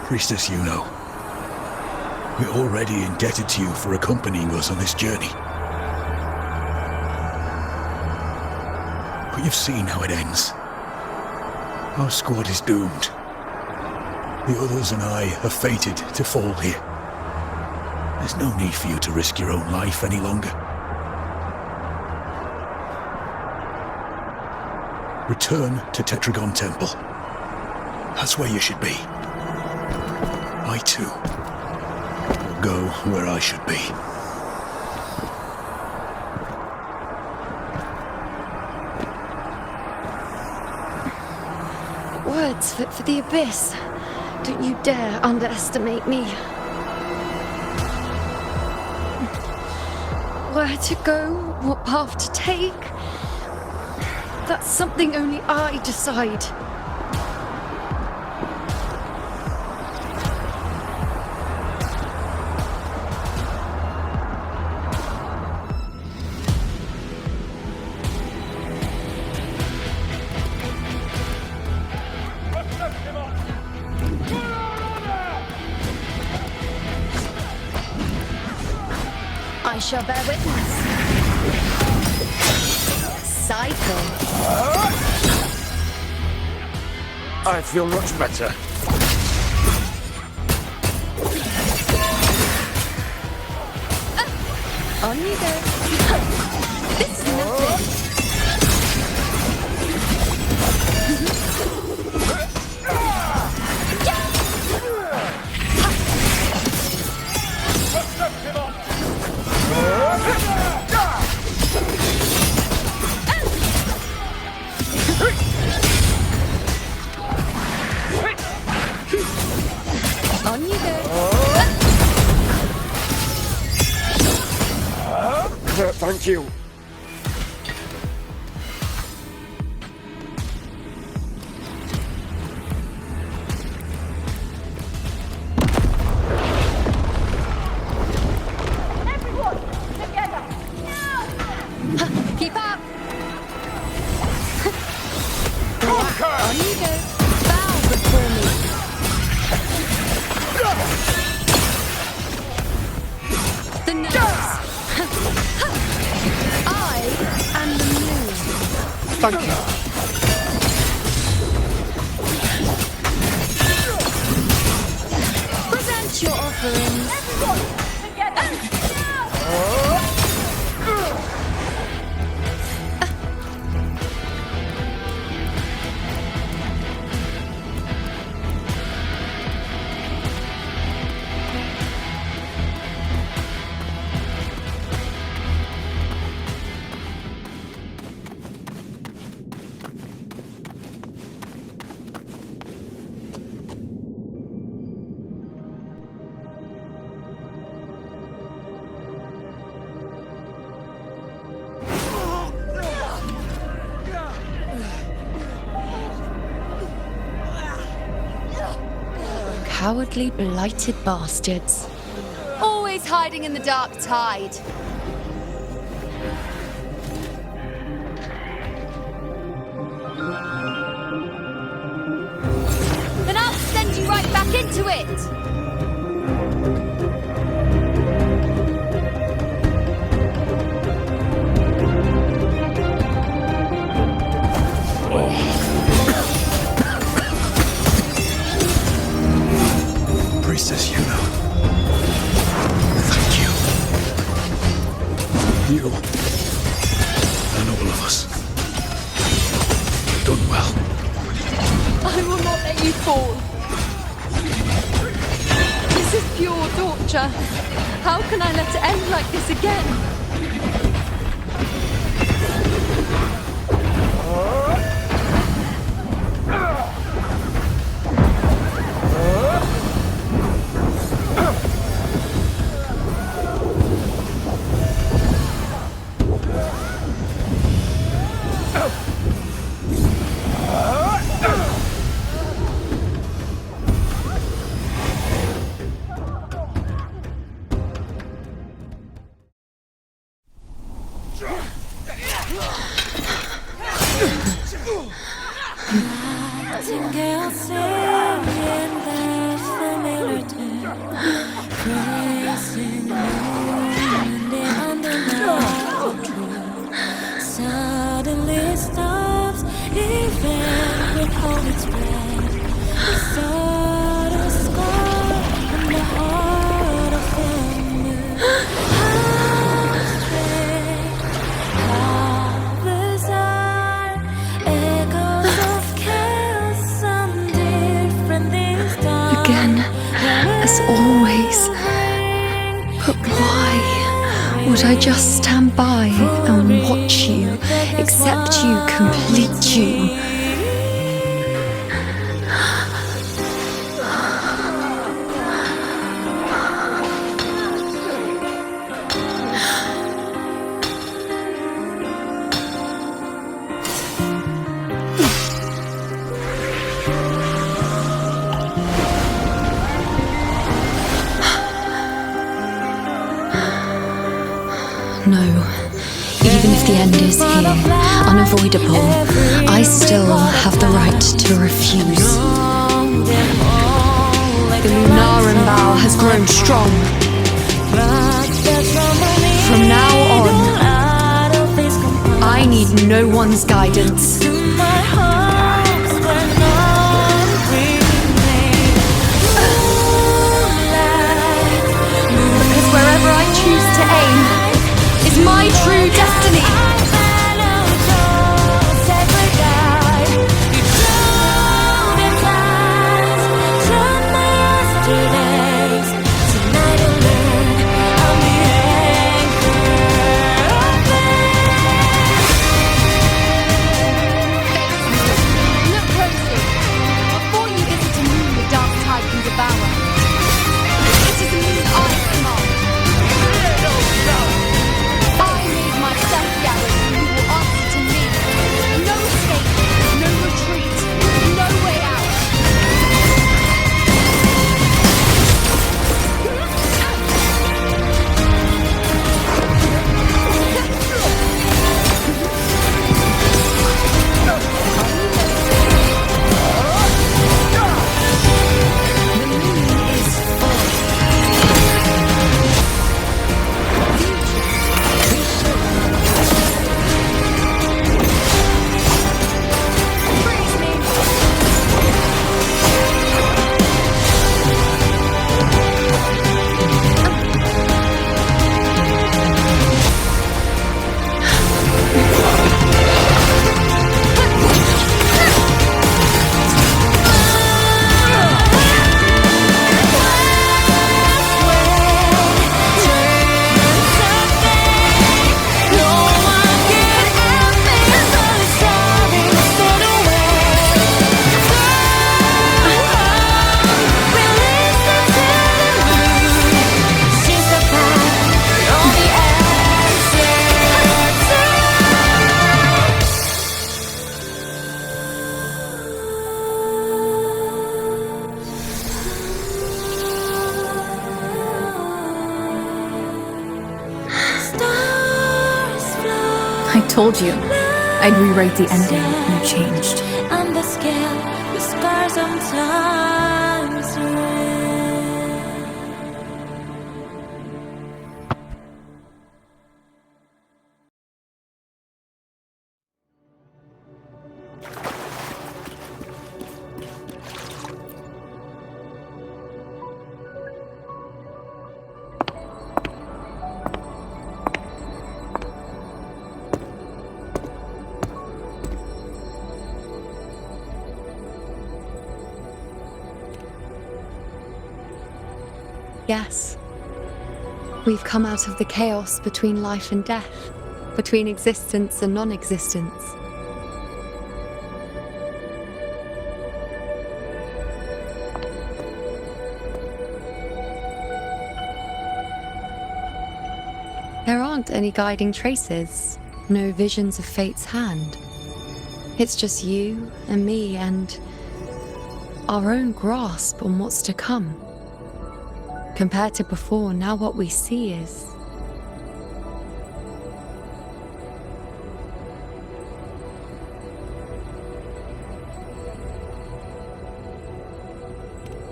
Priestess Yuno. We're already indebted to you for accompanying us on this journey. But you've seen how it ends. Our squad is doomed. The others and I are fated to fall here. There's no need for you to risk your own life any longer. Return to Tetragon Temple. That's where you should be. I too will go where I should be. Words fit for the abyss. Don't you dare underestimate me. Where to go, what path to take, that's something only I decide. shall bear witness. Cycle. I feel much better. On you go. This is nothing. On you go. Thank you. Keep up. On you go. Bow before me. The nose. I am the moon. Thank you. Present your offerings. Cowardly, blighted bastards. Always hiding in the dark tide. Then I'll send you right back into it! Priestess Yuno. Thank you. You and all of us. Done well. I will not let you fall. This is pure torture. How can I let it end like this again? Nightingale singing their familiar tune, praising the moon under night control. Suddenly stops, even with all its breath. The subtle scar in the heart of the moon. How strange, how bizarre, echoes of chaos, some different this time. Again, as always. But why would I just stand by and watch you, accept you, complete you? No. Even if the end is here, unavoidable, I still have the right to refuse. The Lunaran vow has grown strong. But there's so many From now on, I need no one's guidance. Because wherever I choose to aim is my true destiny. Look closely. Before you visit a moon the dark tide can devour, it is a moon I command. I made myself the arrow who will answer to me. No escape, no retreat, no way out. I told you I'd rewrite the ending, and you changed. On the scale, the scars sometimes red. Yes. We've come out of the chaos between life and death, between existence and non-existence. There aren't any guiding traces, no visions of fate's hand. It's just you and me and our own grasp on what's to come. Compared to before, now what we see is...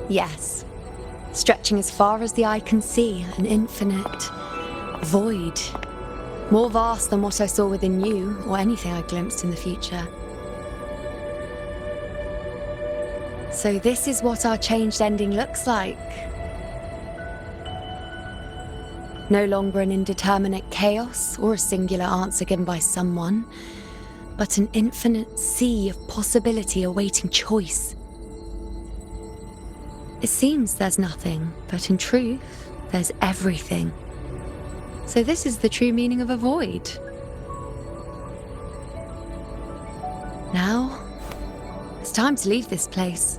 Yes, stretching as far as the eye can see, an infinite void. More vast than what I saw within you, or anything I glimpsed in the future. So this is what our changed ending looks like. No longer an indeterminate chaos or a singular answer given by someone, but an infinite sea of possibility awaiting choice. It seems there's nothing, but in truth, there's everything. So this is the true meaning of a void. Now, it's time to leave this place.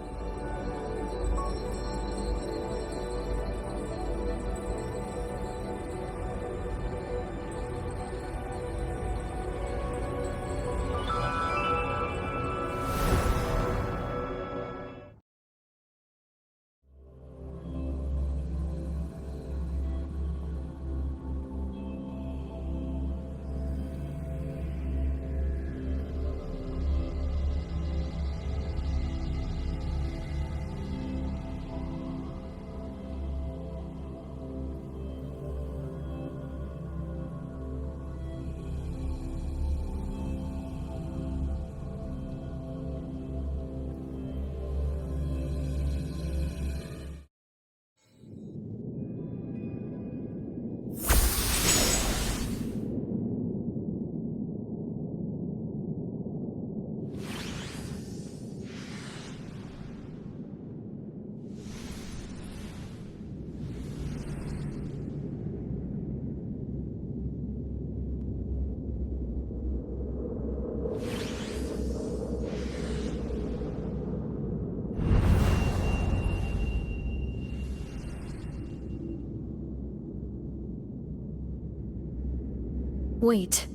Wait.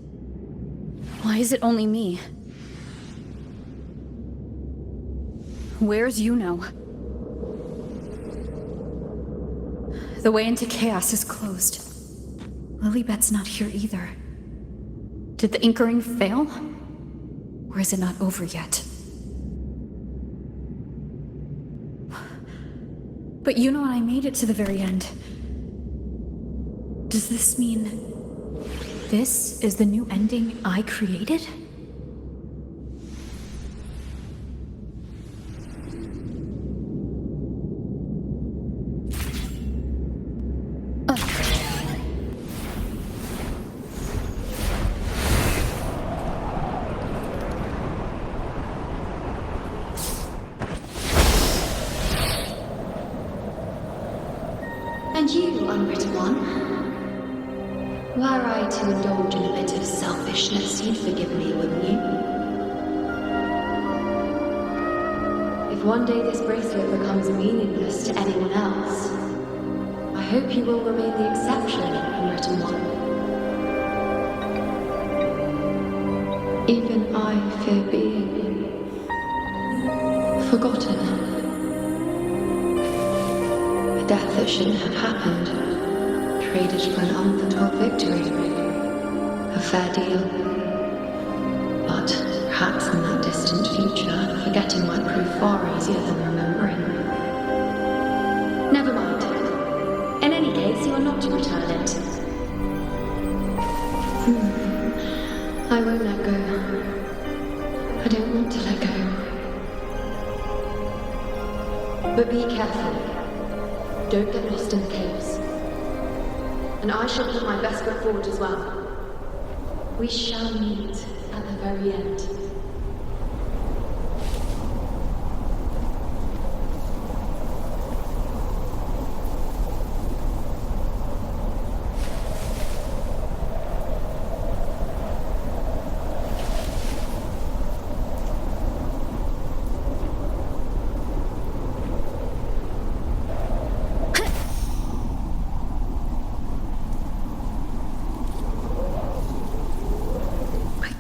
Why is it only me? Where's Yuno? The way into chaos is closed. Lilybet's not here either. Did the Inkering fail? Or is it not over yet? But Yuno and I made it to the very end. Does this mean this is the new ending I created? And you, unwritten one? Were I to indulge in a bit of selfishness, you'd forgive me, wouldn't you? If one day this bracelet becomes meaningless to anyone else, I hope you will remain the exception, unwritten one. Even I fear being forgotten. A death that shouldn't have happened, traded for an unforetold victory. A fair deal. But perhaps in that distant future, forgetting might prove far easier than remembering. Never mind. In any case, you are not to return it. I won't let go. I don't want to let go. But be careful. Don't get lost in the chaos. And I shall put my best foot forward as well. We shall meet at the very end.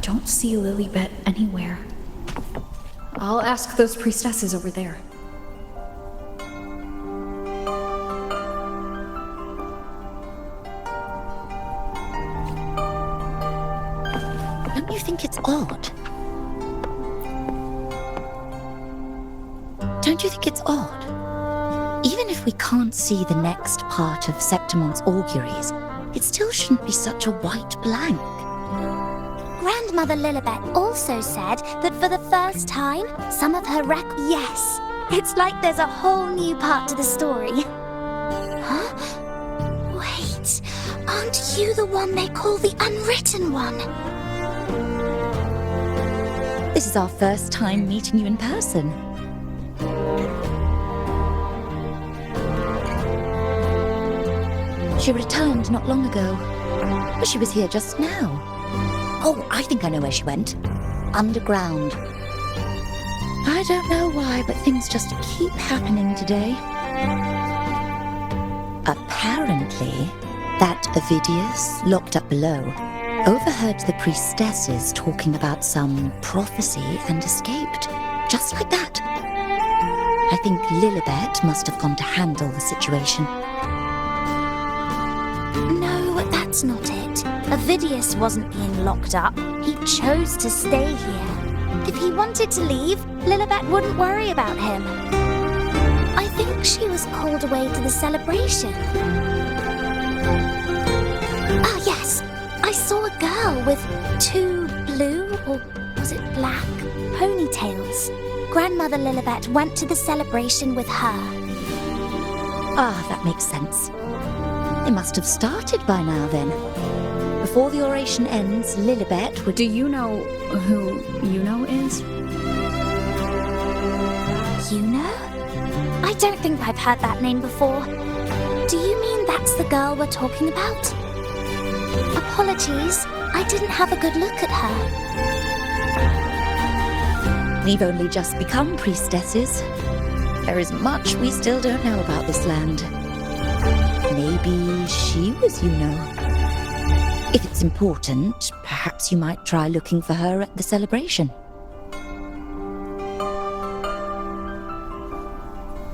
Don't see Lilybet anywhere. I'll ask those priestesses over there. Don't you think it's odd? Don't you think it's odd? Even if we can't see the next part of Septimon's auguries, it still shouldn't be such a white blank. Grandmother Lilibet also said that for the first time, some of her Yes, it's like there's a whole new part to the story. Huh? Wait, aren't you the one they call the unwritten one? This is our first time meeting you in person. She returned not long ago, but she was here just now. Oh, I think I know where she went. Underground. I don't know why, but things just keep happening today. Apparently, that Ovidius, locked up below, overheard the priestesses talking about some prophecy and escaped. Just like that. I think Lilibet must have gone to handle the situation. No, that's not it. Ovidius wasn't being locked up. He chose to stay here. If he wanted to leave, Lilibet wouldn't worry about him. I think she was called away to the celebration. Ah, yes. I saw a girl with 2 blue, or was it black, ponytails. Grandmother Lilibet went to the celebration with her. Ah, that makes sense. It must have started by now then. Before the oration ends, Lilibet would... Do you know who Yuno is? Yuno? I don't think I've heard that name before. Do you mean that's the girl we're talking about? Apologies, I didn't have a good look at her. We've only just become priestesses. There is much we still don't know about this land. Maybe she was Yuno. If it's important, perhaps you might try looking for her at the celebration.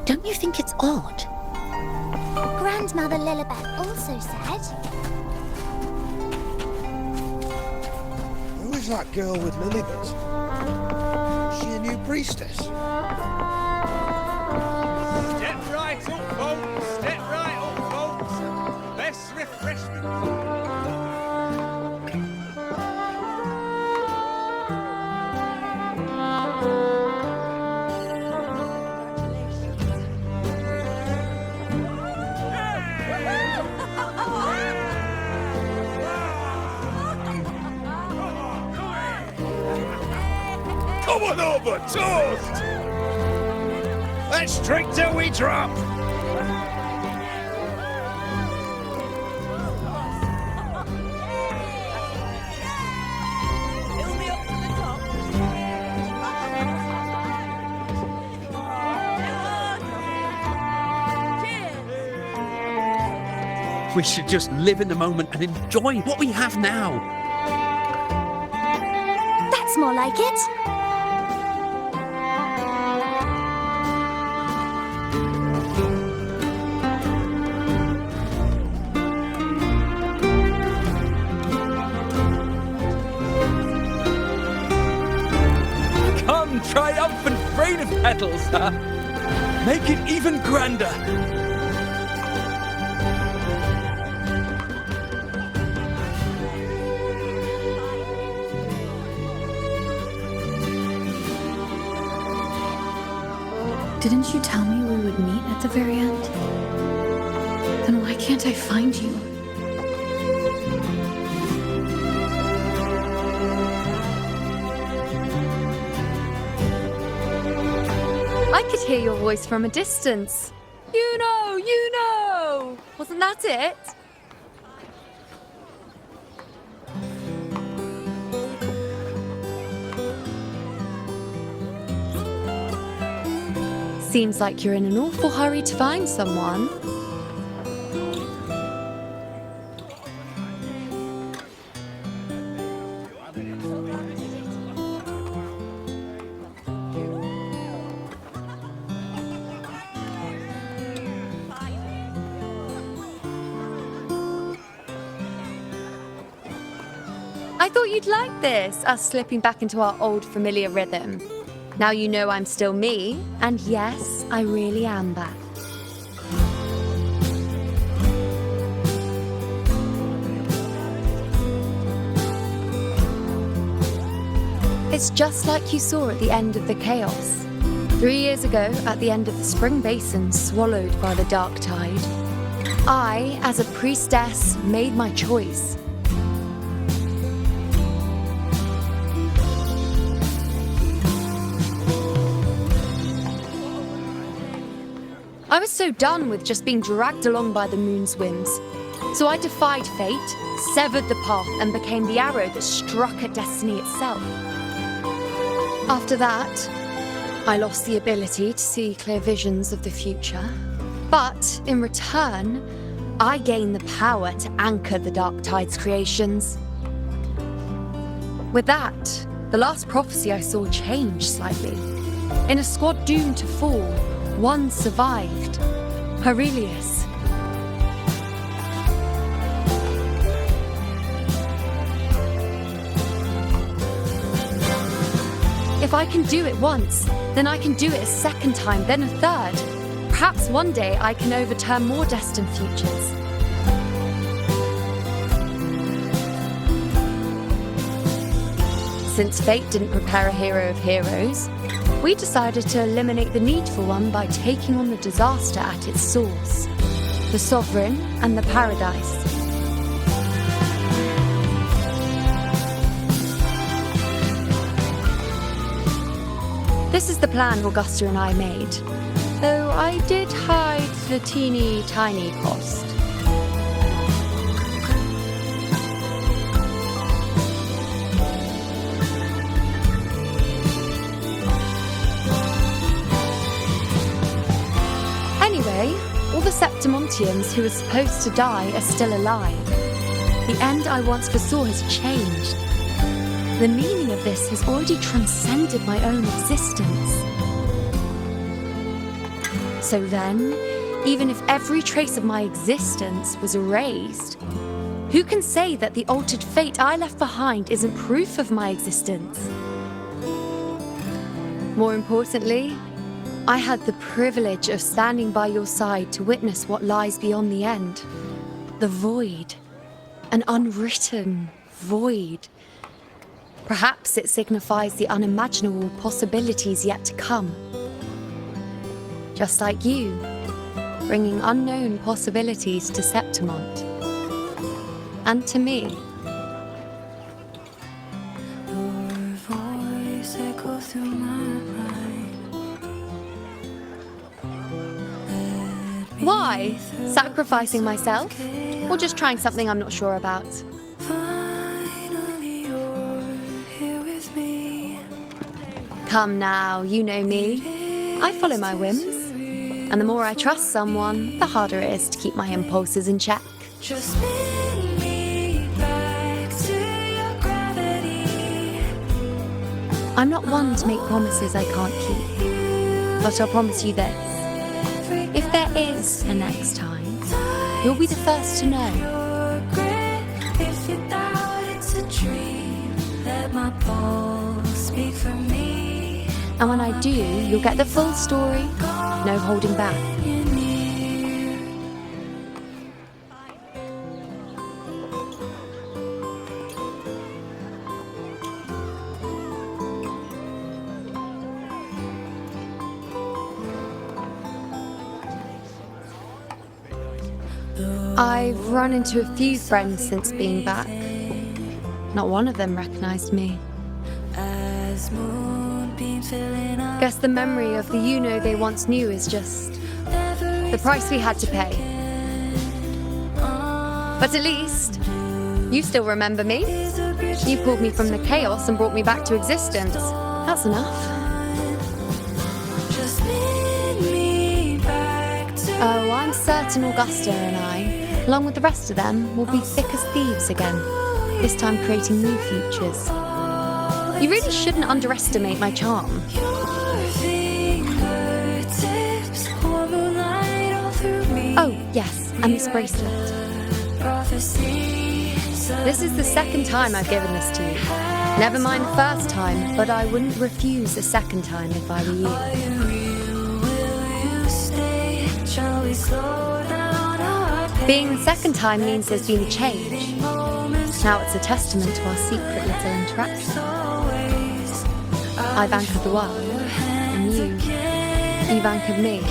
Don't you think it's odd? Grandmother Lilibet also said... Who is that girl with Lilibet? Is she a new priestess? Step right up, folks. Step right up, folks. Best refreshment. Come on over, toast! Let's drink till we drop! We should just live in the moment and enjoy what we have now. That's more like it. Come, triumphant rain of petals, huh? Make it even grander. Didn't you tell me we would meet at the very end? Then why can't I find you? I could hear your voice from a distance. You know! Wasn't that it? Seems like you're in an awful hurry to find someone. I thought you'd like this, us slipping back into our old familiar rhythm. Now you know I'm still me, and yes, I really am back. It's just like you saw at the end of the chaos. 3 years ago, at the end of the spring basin swallowed by the dark tide, I, as a priestess, made my choice. I was so done with just being dragged along by the moon's whims. So I defied fate, severed the path, and became the arrow that struck at destiny itself. After that, I lost the ability to see clear visions of the future. But in return, I gained the power to anchor the Dark Tide's creations. With that, the last prophecy I saw changed slightly. In a squad doomed to fall, one survived. Aurelius. If I can do it once, then I can do it a second time, then a third. Perhaps one day I can overturn more destined futures. Since fate didn't prepare a hero of heroes, we decided to eliminate the need for one by taking on the disaster at its source, the Sovereign and the Paradise. This is the plan Augusta and I made, though I did hide the teeny tiny cost. Anyway, all the Septimontians who were supposed to die are still alive. The end I once foresaw has changed. The meaning of this has already transcended my own existence. So then, even if every trace of my existence was erased, who can say that the altered fate I left behind isn't proof of my existence? More importantly, I had the privilege of standing by your side to witness what lies beyond the end. The void. An unwritten void. Perhaps it signifies the unimaginable possibilities yet to come. Just like you, bringing unknown possibilities to Septimont. And to me. Why? Sacrificing myself? Or just trying something I'm not sure about? Come now, you know me. I follow my whims. And the more I trust someone, the harder it is to keep my impulses in check. I'm not one to make promises I can't keep. But I'll promise you this. If there is a next time, you'll be the first to know. And when I do, you'll get the full story, no holding back. I've run into a few friends since being back. Not one of them recognized me. Guess the memory of the you-know they once knew is just the price we had to pay. But at least, you still remember me. You pulled me from the chaos and brought me back to existence. That's enough. Oh, I'm certain Augusta and I, along with the rest of them, will be thick as thieves again, this time creating new futures. You really shouldn't underestimate my charm. Oh, yes, and this bracelet. This is the second time I've given this to you. Never mind the first time, but I wouldn't refuse a second time if I were you. Being the second time means there's been a change. Now it's a testament to our secret little interaction. I've anchored the world, and you've anchored me.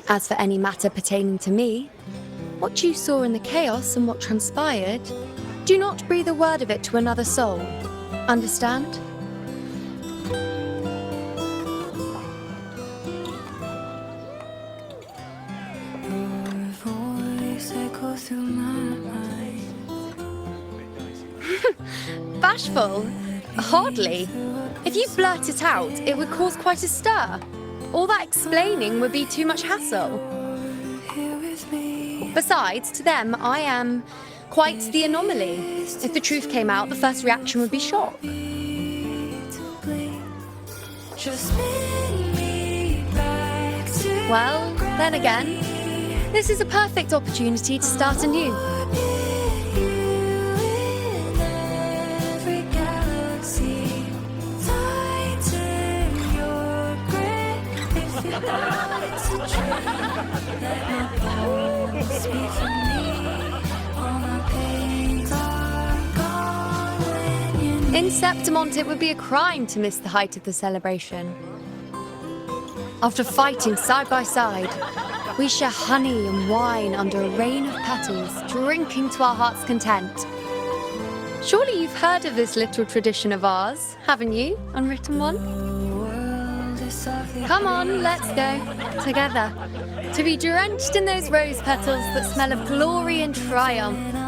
As for any matter pertaining to me, what you saw in the chaos and what transpired, do not breathe a word of it to another soul. Understand? Bashful? Hardly. If you blurt it out, it would cause quite a stir. All that explaining would be too much hassle. Besides, to them, I am quite the anomaly. If the truth came out, the first reaction would be shock. Well, then again, this is a perfect opportunity to start anew. In Septimont, it would be a crime to miss the height of the celebration. After fighting side by side, we share honey and wine under a rain of petals, drinking to our heart's content. Surely you've heard of this little tradition of ours, haven't you, Unwritten One? Come on, let's go, together, to be drenched in those rose petals that smell of glory and triumph.